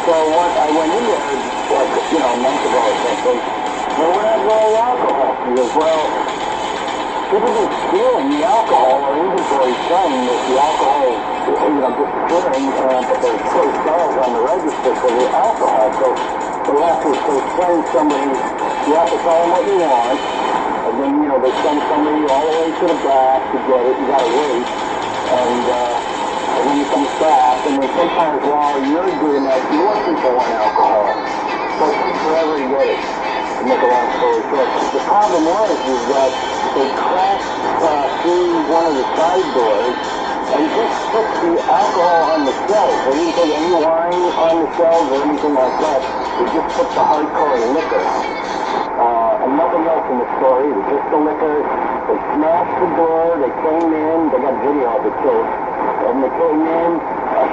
So once I went in there, like, you know, a month ago or something, well, we're not going alcohol. He goes, well, people been stealing the alcohol, our inventory's saying that the alcohol, disappearing, but there's still sales on the register for the alcohol. So they have to send somebody, you have to tell them what you want, and then, they send somebody all the way to the back to get it. You gotta wait, and then he comes back, and then sometimes while you're doing that, your people want alcohol. So it takes forever to get it, to make a long story short. The problem is that they crashed through one of the side doors and just put the alcohol on the shelves. They didn't put any wine on the shelves or anything like that. They just put the hardcore liquor. And nothing else in the store either, just the liquor. They smashed the door, they came in, they got video of it too. And they came in, they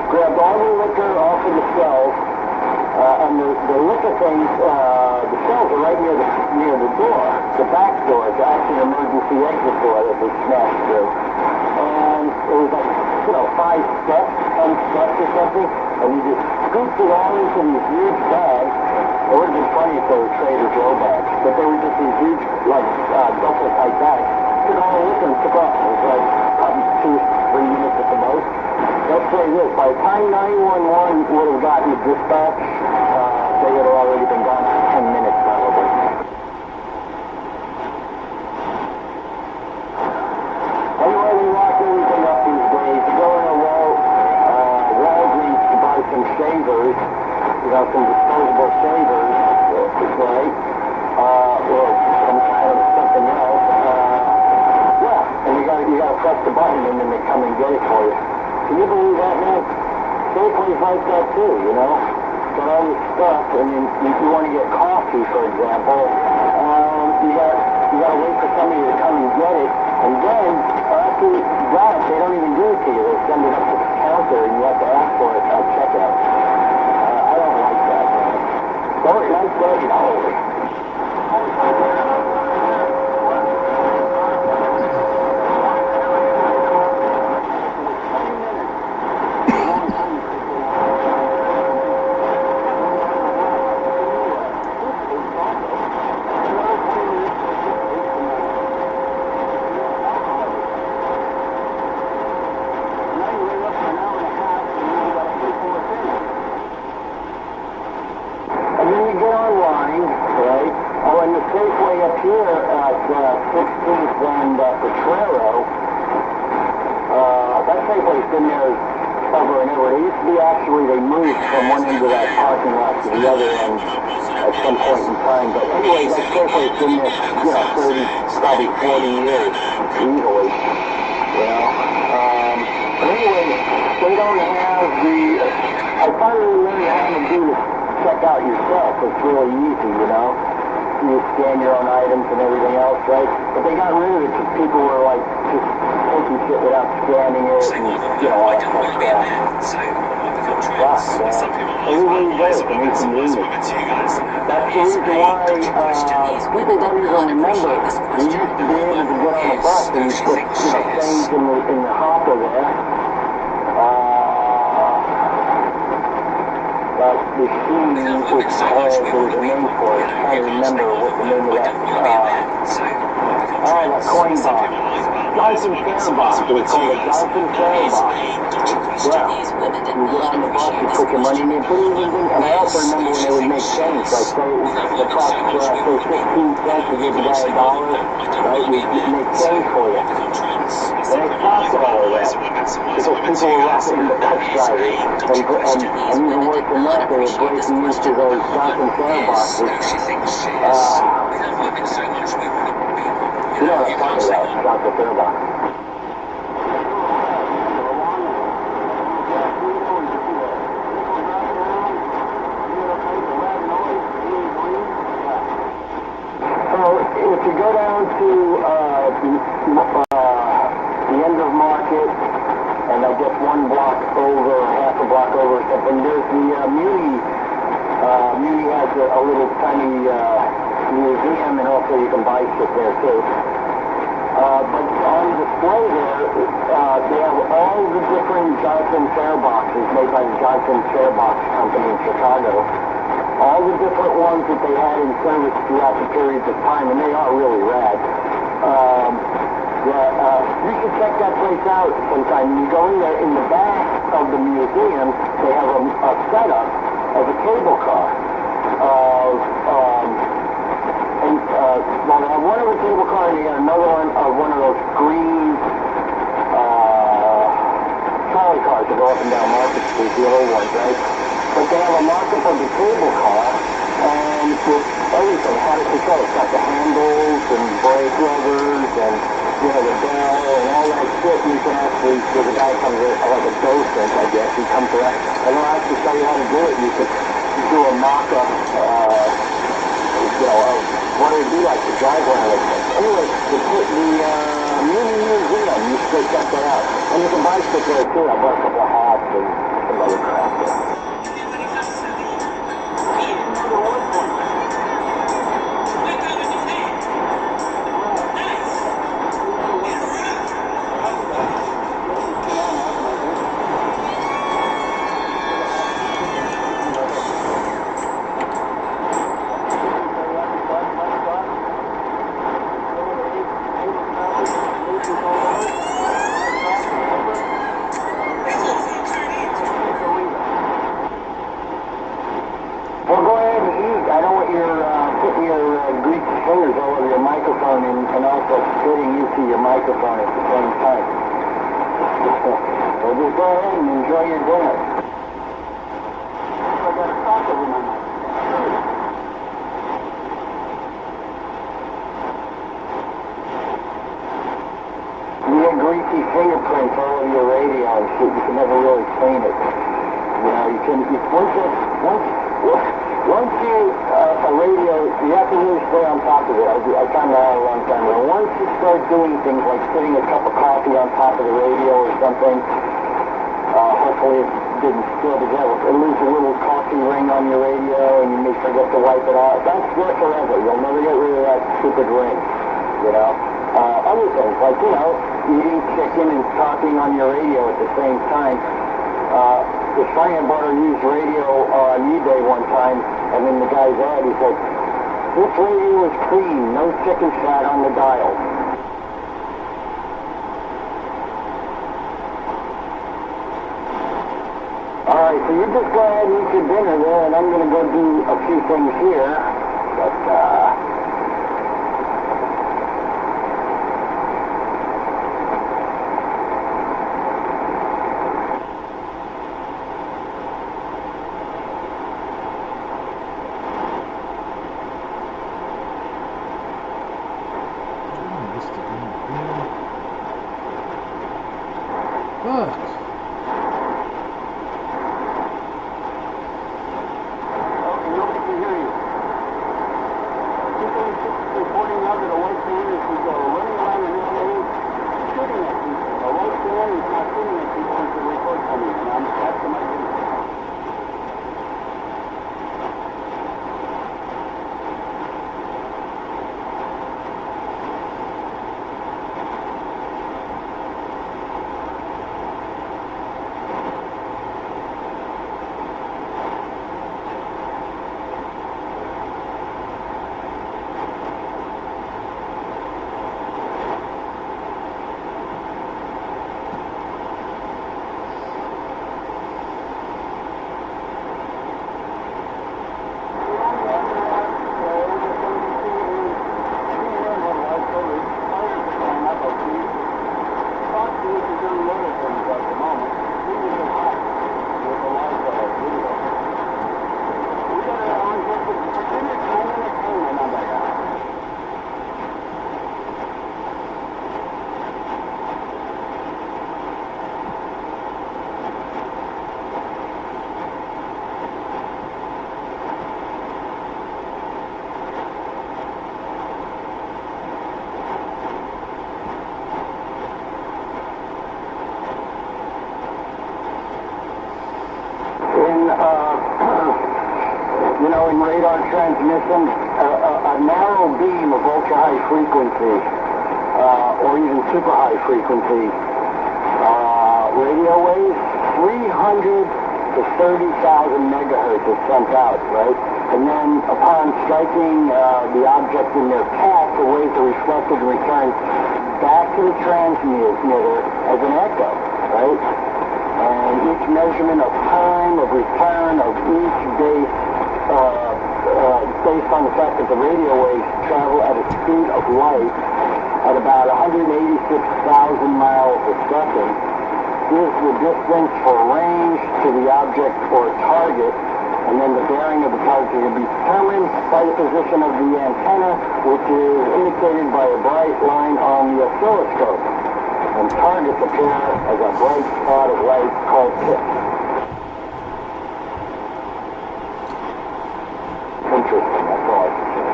grabbed all the liquor off of the shelves, and the liquor things, the shelves are right near the door, the back door. It's actually an emergency exit door that they smashed through. And it was like, 5 steps, 10 steps or something, and you just scooped it all into these huge bags. It would have been funny if they were Trader Joe bags, but they were just these huge, duffel-type bags. Took all the liquor and took off. It was like probably 2 or 3 minutes at the most. That's what it is. By the time 911 would have gotten the dispatch, they would have already been gone for 10 minutes probably. Anyway, they lock everything up these days. You go in a Walgreens to buy some shavers, some disposable shavers, right? Or some kind of something else. And you gotta press the button and then they come and get it for you. Can you believe that, man? Safeway's like that too, Got all this stuff, and then you want to get coffee, for example. You gotta wait for somebody to come and get it, and then after that, they don't even give it to you. They send it up to the counter, and you have to ask for it at checkout. I don't like that, man. Don't like that at all. Safeway up here at 16th and Potrero, that Safeway's been there over and over. It used to be they moved from one end of that parking lot to the other end at some point in time. But anyway, that Safeway's been there, 30, probably 40 years, easily, But anyway, they don't have I finally learned how to do the checkout yourself. It's really easy, You scan your own items and everything else, right? But they got rid of it because people were just taking shit without scanning it and, all that kind of stuff. Everybody does it, and inconvenient. That's the reason why people don't even remember. You used to be able to get on the bus and you put, things in the hopper there. But the machine which there's a name for it. I can't remember what the name of that, that coin box. Johnson Fare box. It was called a Johnson Fare box. Yeah. You get on the bus, you put your money in, and I also remember when they would make change, say, the cost, say 15 cents to give the guy $1, right? We'd make change for you. And they stopped all of that, because people were robbing the bus drivers, and even worse than that, they were breaking into those Johnson Fare boxes. You know what I'm talking about, Johnson Fare box. If you go down to the end of Market, and I guess one block over, half a block over or something, there's the Muni. Muni has a little tiny museum, and also you can buy shit there too. But on display there, they have all the different Johnson Fare boxes made by the Johnson Fare Box Company in Chicago. All the different ones that they had in service throughout the periods of time, and they are really rad. You should check that place out sometime. You go in there, in the back of the museum, they have a setup of a cable car. Well, they have one of the cable car, and they got another one of those green trolley cars that go up and down Market Street, the old ones, right? But they have a markup of the cable car, and with everything, how to control it. It's got the handles and brake levers and, you know, the bell and all that shit. You can actually, there's a guy comes in, like a docent, I guess, he comes around, and he'll actually show you how to do it. You could do a mock-up, you know, of what it would be like to drive one of those things. Anyway, the Mini Museum, you should check that out. And you can buy stuff there too. I bought a couple of hats and some other crap there. Well, go ahead and eat. I don't want your putting your greasy fingers all over your microphone and also spitting into your microphone at the same time. So just go ahead and enjoy your dinner. I got a sock over my mouth. You get greasy fingerprints all over your radio and shit. You can never really clean it. You know, once you, a radio, you have to really stay on top of it. I found that out a long time ago. Once you start doing things like putting a cup of coffee on top of the radio or something, hopefully it didn't spill together. It leaves a little coffee ring on your radio and you may forget to wipe it out. That's there forever. You'll never get rid of that stupid ring, you know. Other things, like, you know, eating chicken and talking on your radio at the same time. This friend bought a used radio on eBay one time, and then the guy's ad, he said, "This radio is clean, no chicken fat on the dial." Alright, so you just go ahead and eat your dinner there, and I'm going to go do a few things here. But, you know, in radar transmission, a narrow beam of ultra-high frequency, or even super high frequency radio waves, 300 to 30,000 megahertz is sent out, right? And then upon striking the object in their path, the waves are reflected and returned back to the transmitter as an echo, right? And each measurement of time, of return, of each base, based on the fact that the radio waves travel at a speed of light at about 186,000 miles a second, gives the distance for range to the object or target, and then the bearing of the target can be determined by the position of the antenna, which is indicated by a bright line on the oscilloscope. And targets appear as a bright spot of light called tip. Interesting, that's all I can say.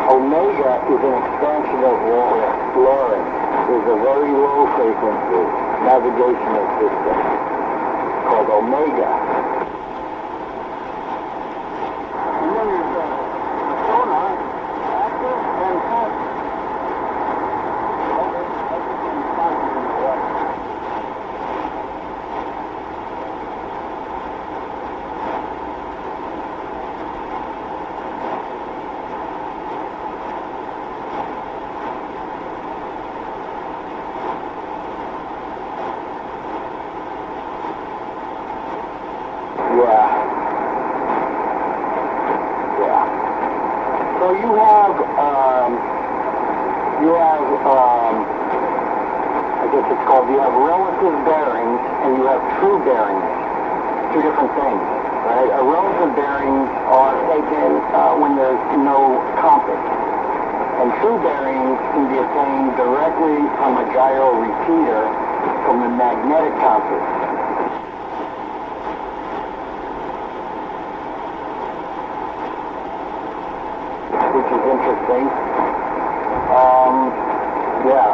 Omega is an expansion of Lauren. Is a very low frequency navigational system called Omega. And then there's sonar, active and passive. Everything's passive in the water. So you have, I guess it's called, you have relative bearings and you have true bearings. Two different things, right? Relative bearings are taken when there's no compass. And true bearings can be obtained directly from a gyro repeater from the magnetic compass. Which is interesting. Yeah.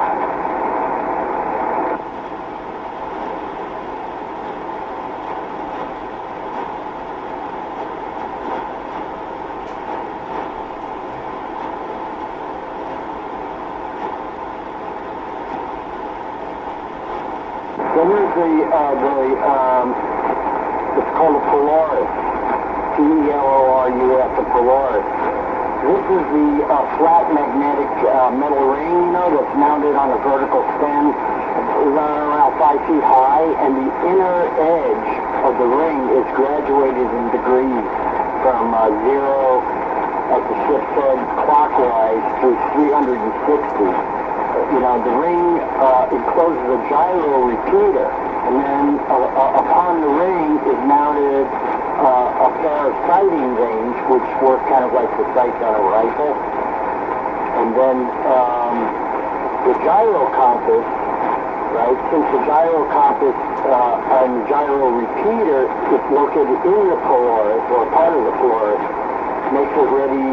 So here's it's called a Polaris. P-E-L-O-R-U-S, a Polaris. This is the flat magnetic metal ring, you know, that's mounted on a vertical stem around 5 feet high, and the inner edge of the ring is graduated in degrees from 0 at the ship's head clockwise to 360. You know, the ring encloses a gyro repeater, and then upon the ring is mounted a pair of sighting vanes, which work kind of like the sights on a rifle. And then the gyro compass, right, since the gyro compass and gyro repeater is located in the Polaris, or part of the Polaris, makes it ready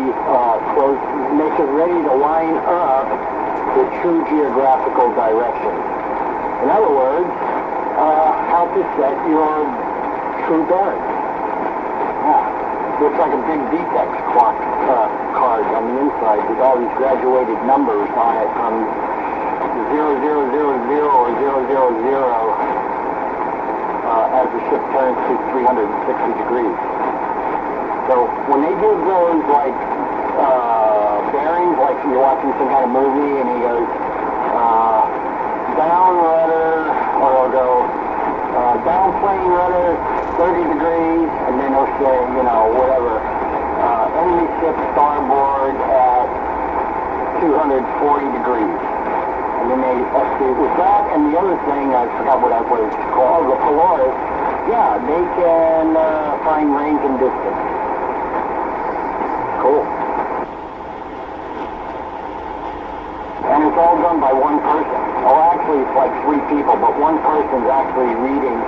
to line up the true geographical direction. In other words, how to set your true bearings. Yeah. Looks like a big VTEX clock card on the inside with all these graduated numbers on it from 0000 or 000 as the ship turns to 360 degrees. So when they give those like bearings, like you're watching some kind of movie and he goes down rudder, or he'll go down plane rudder 30 degrees, and then he'll say, you know, whatever, enemy ship starboard at 240 degrees. And then they estimate with that, and the other thing, I forgot what it's called, the Polaris, yeah, they can find range and distance. Cool. And it's all done by one person. Oh, actually, it's like 3 people, but one person's actually reading.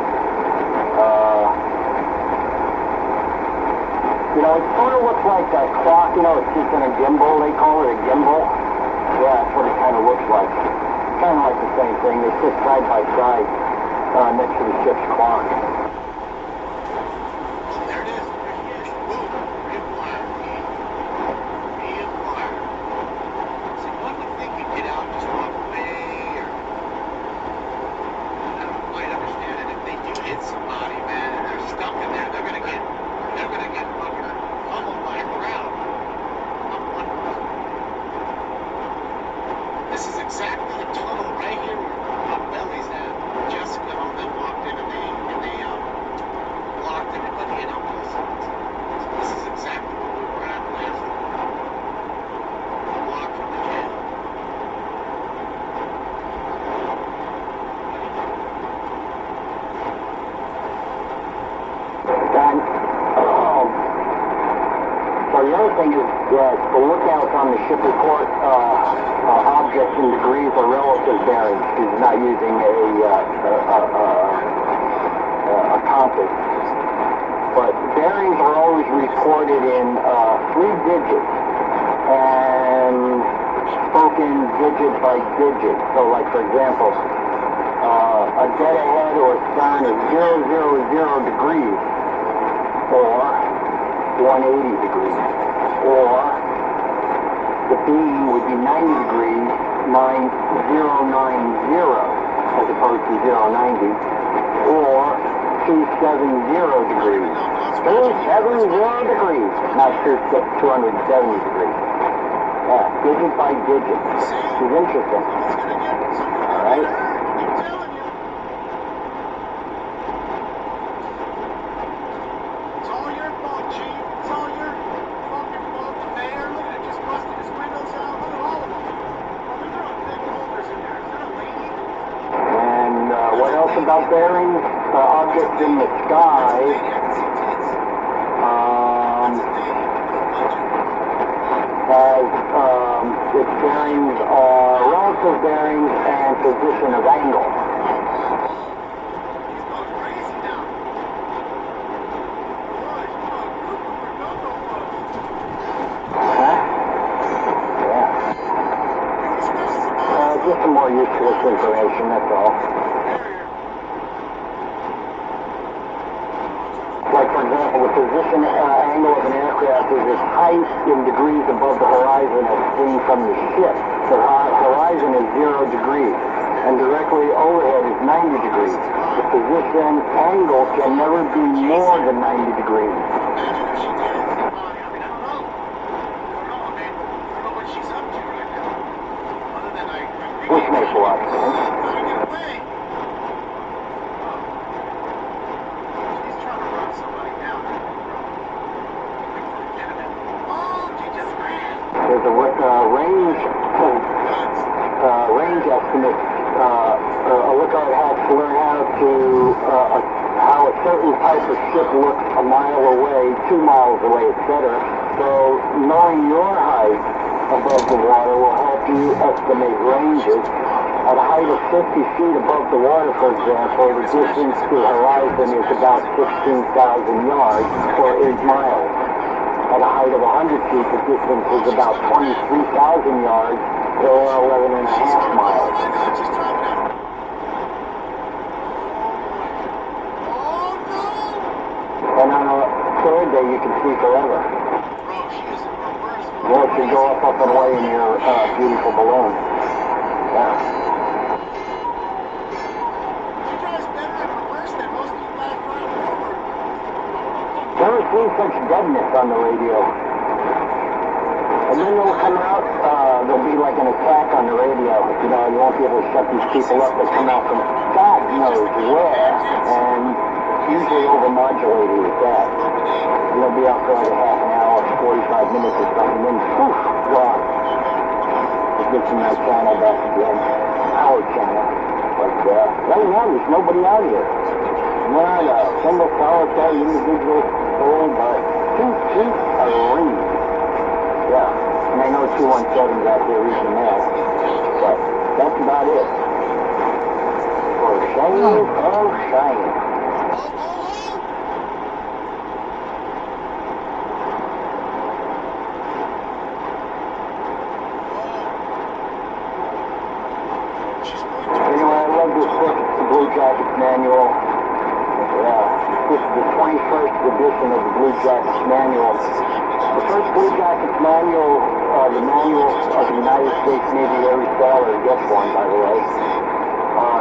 You know, it sort of looks like that clock, you know, it's just in a gimbal, they call it a gimbal. Yeah, that's what it kind of looks like. Kind of like the same thing. They sit side by side next to the ship's clock. There it is. Boom. Reacquire. Reacquire. See, one would think you'd get out and just walk away, or I don't quite understand it. If they do hit somebody, man, and they're stuck in there, they're gonna get fucking pummeled by a crowd. Not one person. thing is that the lookouts on the ship report objects in degrees are relative bearings. He's not using a compass. But bearings are always recorded in 3 digits and spoken digit by digit. So, like for example, a dead ahead or stern is 000 degrees, or 180 degrees, or the beam would be 90 degrees, 9090, as opposed to 090, or 270 degrees. 270 degrees, not 270 degrees. Yeah, digit by digit. This is interesting. All right. It's all your fault, Chief. It's all your fucking fault. The mayor, look at it, just busted his windows out. Look at all of them. Oh, we threw big holders in there. Is that a lady? And what else about bearings? Objects in the sky. Its bearings are relative bearings and position of angle. Just some more useless information, that's all. Like, for example, the position angle of an aircraft is its height in degrees above the horizon as seen from the ship. The horizon is 0 degrees, and directly overhead is 90 degrees. The position angle can never be more than 90 degrees. Which makes a lot of sense. There's a range estimate. A lookout has to learn how a certain type of ship looks a mile away, 2 miles away, etc. So knowing your height above the water will help you estimate ranges. At a height of 50 feet above the water, for example, the distance to the horizon is about 16,000 yards, or 8 miles. At a height of 100 feet, the distance is about 23,000 yards, or 11 and a half miles. And on a third day, you can see forever. Once you go up and away in your beautiful balloon. Yeah. Never seen such deadness on the radio. And then they'll come out, there'll be like an attack on the radio. You know, you won't be able to shut these people up. They come out from God knows where, and usually overmodulated with that. You'll be out for like a half an hour, 45 minutes or something, then poof, gone. It gets in my channel back again, our channel. But right now, there's nobody out here. Not a single solitary individual soul, but 2 feet of reed. Yeah, and I know 217's out there reaching that. But that's about it. For shame, oh shame. Anyway, I love this book, the Blue Jackets Manual. This is the 21st edition of the Blue Jackets Manual. The first Blue Jackets Manual, the manual of the United States Navy, every sailor gets one, by the way,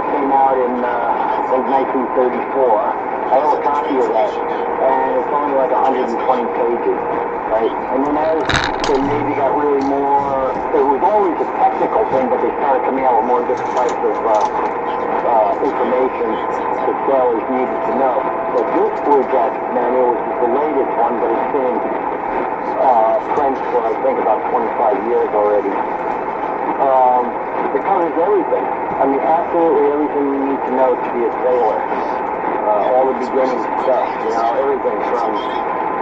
came out in, I think, 1934. I have a copy of that, and it's only like 120 pages, right? And then as the Navy got really more, it was always a technical thing, but they started coming out with more different types of information that sailors needed to know. So this Blue Jackets Manual is the latest one, but it's been in print for, I think, about 25 years already. It covers everything. I mean, absolutely everything you need to know to be a sailor. All the beginning stuff, you know, everything from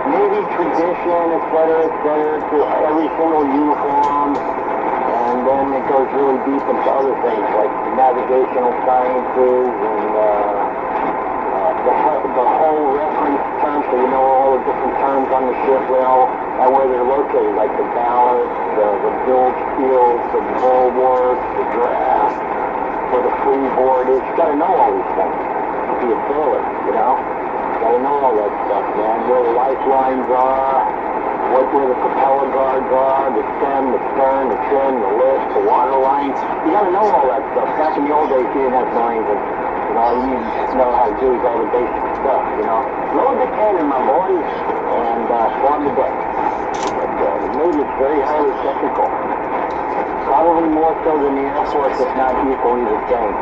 Navy tradition, et cetera, to every single uniform. And then it goes really deep into other things like navigational sciences and the whole reference terms, so you know all the different terms on the ship well and where they're located, like the ballast, the bilge fields, the bulwark, the draft, where the freeboard is. You gotta know all these things to be a sailor, you know? You gotta know all that stuff, man. Where the lifelines are, where the propeller guards are, the stem, the stern, the trim, the lift, the water lines. You gotta know all that stuff. Back in the old days, you didn't have Marines, and all you need to know how to do is all the basic stuff, you know. Load the cannon, my boys, and swarm the deck. But the Navy is very highly technical. Probably more so than the Air Force, if not equally the same.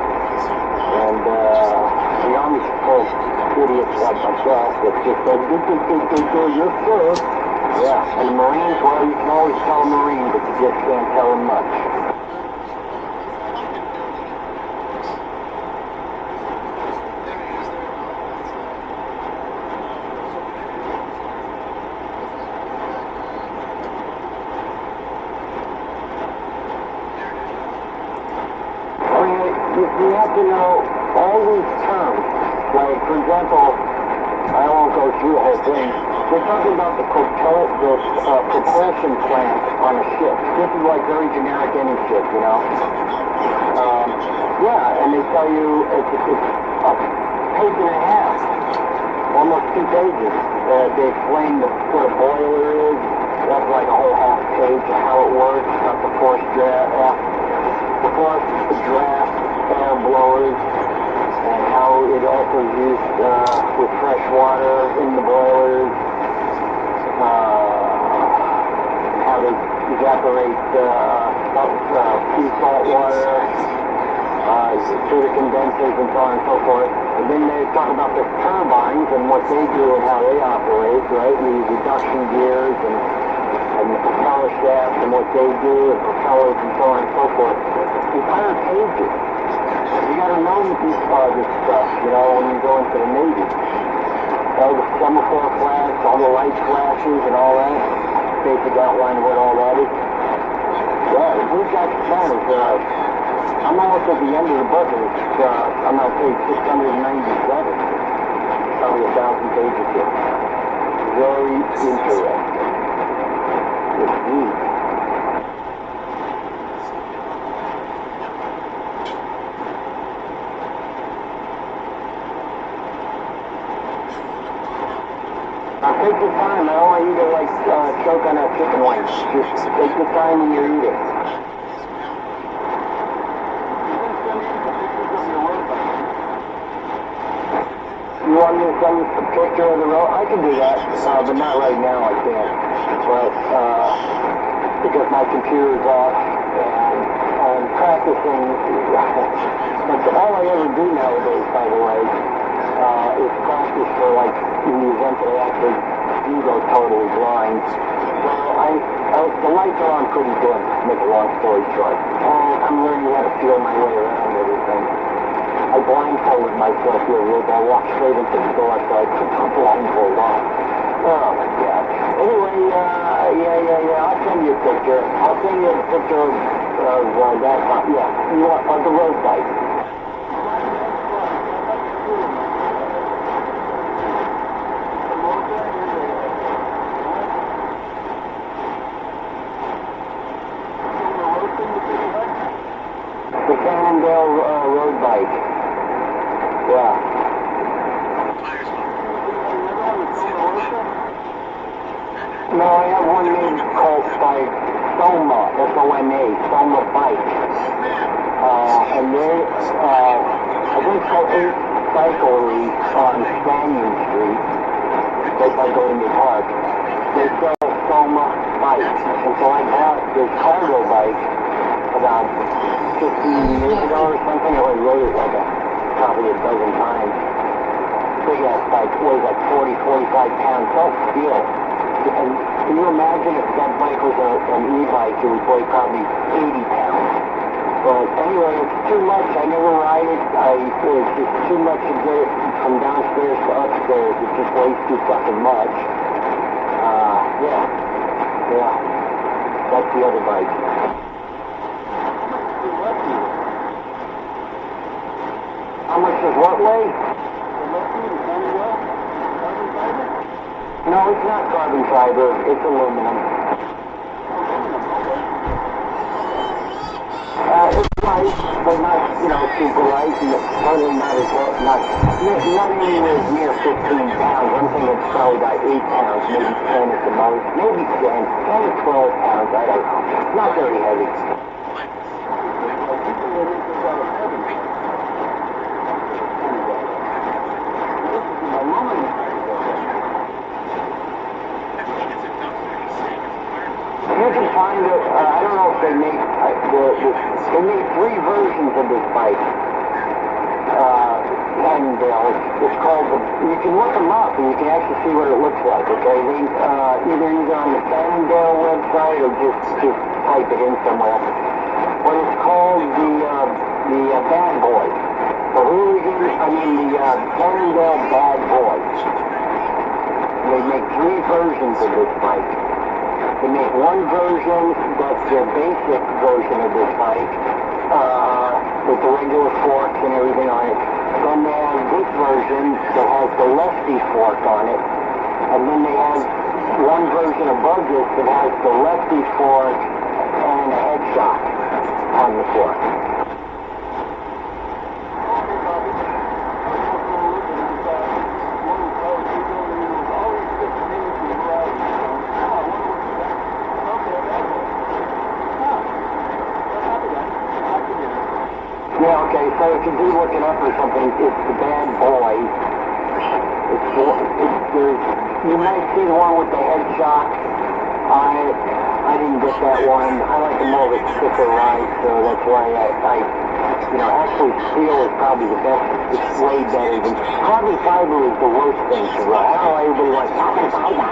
And the Army's full of idiots like myself that just said, yes, sir. Yeah, and the Marines, well, you can always tell a Marine, but you just can't tell them much. You have to know all these terms. Like, for example, I won't go through the whole thing. We're talking about the propulsion plant on a ship. This is like very generic any ship, you know. Yeah, and they tell you it's a page and a half, almost 2 pages. They explain what a boiler is. That's like a whole half page of how it works. About the force draft, the draft, air blowers, and how it also is used with fresh water in the boilers, how they evaporate sea salt water through the condensers and so on and so forth. And then they talk about the turbines and what they do and how they operate, right? The reduction gears and the propeller shafts and what they do and propellers and so on and so forth. Entire pages. You gotta know this stuff, you know, when you go into the Navy. All the semaphore flags, all the light flashes and all that. Basic outline of what all that is. Yeah, the Blue Jacket plan is, I'm almost at the end of the book, and it's, I'm on page 697. Probably 1,000 pages here. Very interesting. It's neat. Now take your time. I don't want you to like choke on that chicken wing. Just take your time when you're eating. You want me to send you a picture of the road? I can do that, but not right now. I can't. But because my computer's off and I'm practicing. That's all I ever do nowadays, by the way. Is practice for like in the event that I actually do go totally blind. So the lights are on pretty good, to make a long story short. I'm learning how to feel my way around everything. I blindfolded myself here a little bit. I walked straight into the door, so I took the blindfold off. Oh my God. Anyway, yeah, I'll send you a picture. I'll send you a picture of that, yeah, you want, of the road bike. The Cannondale road bike. Yeah. No, I have one named called by Soma, S-O-M-A, Soma Bike. And they, I think so 8 cyclery on Canyon Street, right by Golden Park. They sell Soma bikes. And so I bought this cargo bike about 15 years ago or something. I already rode it like probably a dozen times. Big ass bike, weighs like 40, 45 pounds, tough steel. And can you imagine if that bike was an e-bike, it would weigh probably 80 pounds. But anyway, it's too much. I never ride it. It's just too much to get it from downstairs to upstairs. It just weighs too fucking much. Yeah. Yeah. That's the other bike. How much does what weigh? No, it's not carbon fiber. It's aluminum. It's light, but not, super light. Certainly not anywhere near 15 pounds. One thing that's probably about 8 pounds, maybe 10 at the most. Maybe 10 to 12 pounds. I don't know. Not very heavy. You can find it, I don't know if they make, they made 3 versions of this bike. And it's called, you can look them up and you can actually see what it looks like, okay? They, either on the Cannondale website or just type it in somewhere. But it's called the Bad Boy. The Cannondale Bad Boy. They make 3 versions of this bike. They make one version that's their basic version of this bike, with the regular forks and everything on it. Then they have this version that has the lefty fork on it. And then they have one version above this that has the lefty fork and a head shock on the fork. Yeah, okay, so if you do look it up or something, it's the Bad Boy. You might see the one with the head shock. I didn't get that one. I like the more of a thicker ride, so that's why actually steel is probably the best. It's way better than carbon fiber is the worst thing to ride. I don't know everybody likes carbon fiber.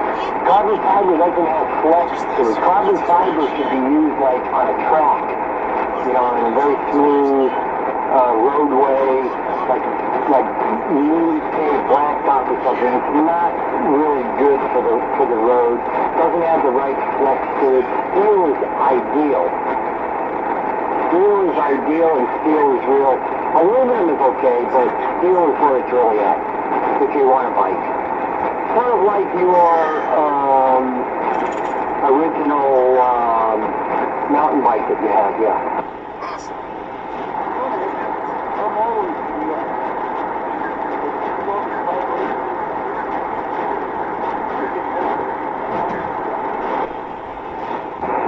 Carbon fiber doesn't have flex to it. Carbon fiber should be used like on a track, on a very smooth roadway, like newly paved blacktop or something. It's not really good for the road. Doesn't have the right flex to it. Steel is ideal. Steel is ideal and steel is real. Aluminum is okay, but steel is where it's really at if you want a bike. Sort of like your original mountain bike that you have, yeah.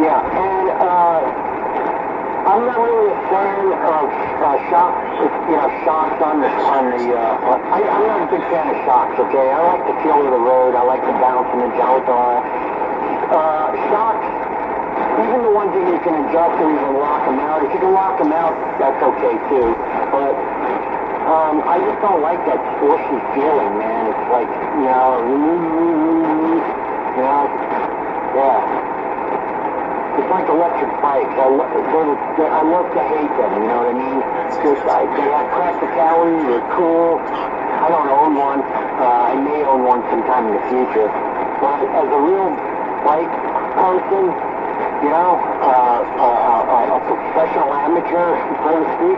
Yeah, and I'm not really a fan of shocks on the. I'm not a big fan of shocks. Okay, I like the feel of the road. I like the bounce and the jolt on it. Shocks, even the ones that you can adjust or even lock them out. If you can lock them out, that's okay too. But I just don't like that squishy feeling, man. It's like yeah. It's like electric bikes. I love to hate them, you know what I mean? They have practicality, they're cool. I don't own one. I may own one sometime in the future. But as a real bike person, a professional amateur, so to speak,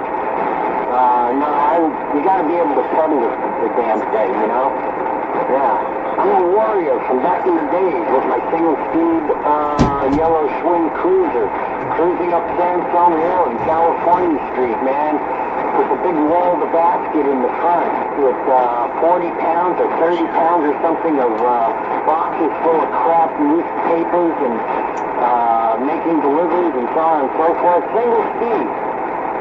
you gotta be able to pedal the damn thing, Yeah. I'm a warrior from back in the days with my single-speed yellow Schwinn cruiser, cruising up Sandstone Hill in California Street, man, with a big wall of basket in the front with 40 pounds or 30 pounds or something of boxes full of crap newspapers and making deliveries and so on and so forth. Single speed.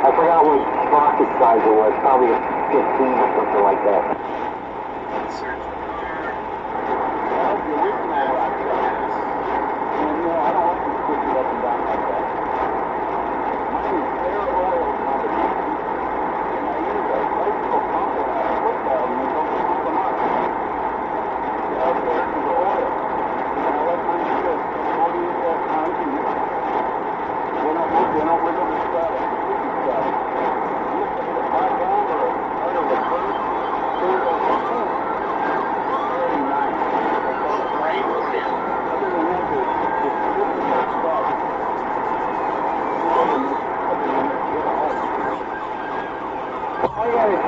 I forgot what sprocket size it was, probably a 15 or something like that.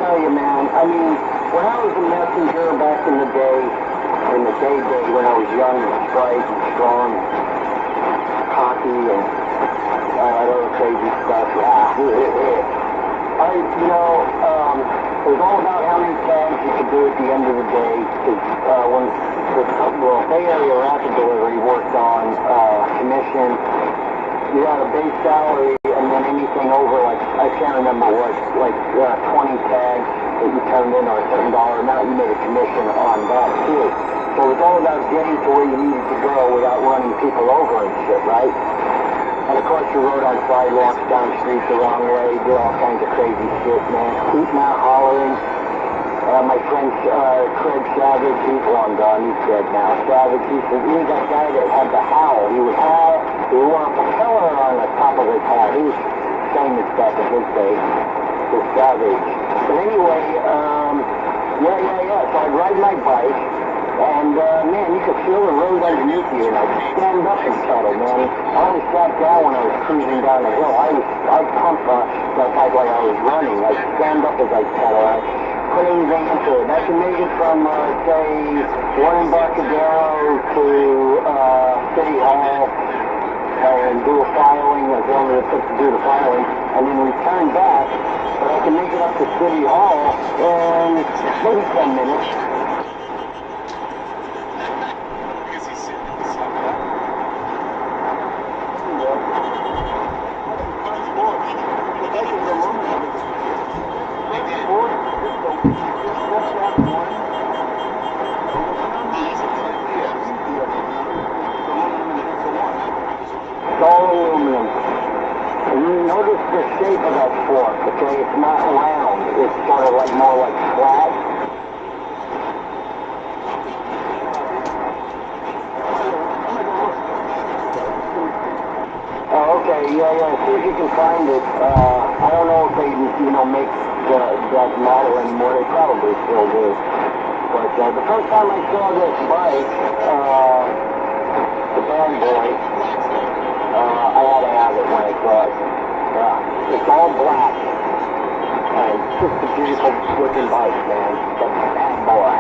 tell you, man. I mean, when I was a messenger back in the day, when I was young and bright and strong, cocky, and other crazy stuff. It was all about how many tags you could do at the end of the day. When the Bay Area Rapid Delivery worked on commission, you had a base salary, and then anything over, like, I can't remember what, like 20 tags that you turned in or a certain dollar amount, you made a commission on that too. So it was all about getting to where you needed to go without running people over and shit, right? And of course you rode on sidewalks, down streets the wrong way, did all kinds of crazy shit, man. Hooting out, hollering. My friend Craig Savage, he's long gone, he's dead now. Savage, he was that guy that had the howl. He would howl, he wore a propeller on the top of his hat. He was famous back in his day, the Savage. But anyway, so I'd ride my bike, and man, you could feel the road underneath you, and I'd stand up and pedal, man. I always sat down when I was cruising down the hill. I'd pump that bike like I was running. I'd stand up as I pedal. I put anything into it. I can make it from, say, one Embarcadero to City Hall, and do a filing as long as it took to do the filing, and then return back. But I can make it up to City Hall in maybe 10 minutes. It's all aluminum. And you notice the shape of that fork, okay? It's not round. It's sort of like more like flat. Oh, okay, yeah. See if you can find it. I don't know if they, make that model anymore. They probably still do. But the first time I saw this bike, the bad boy, I had to have it when I saw it. It's all black. And it's just a beautiful looking bike, man. The bad boy.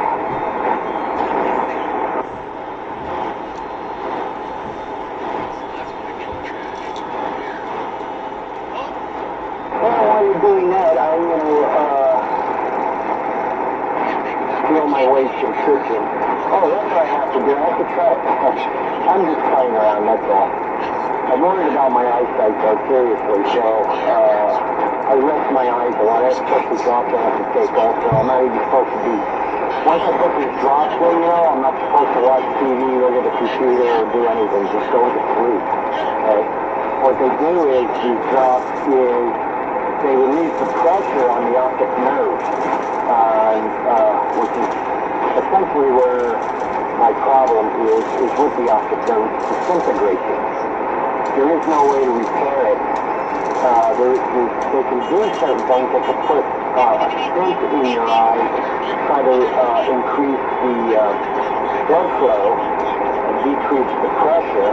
Well, while you're doing that, I'm going to feel my way to the kitchen. Oh, that's what I have to do. I have to try. I'm just playing around, that's all. I'm worried about my eyesight, though, seriously, so I rest my eyes a lot. I have to put the drops I have to take also. I'm not even supposed to be, once I put these drops in, I'm not supposed to watch TV, look at the computer, or do anything, just go to sleep, okay? What they do is, these drops is, they release the pressure on the optic nerve, which is essentially where my problem is with the optic nerve, disintegration. There is no way to repair it. They can do certain things. They can put a stent in your eye, try to increase the blood flow, and decrease the pressure.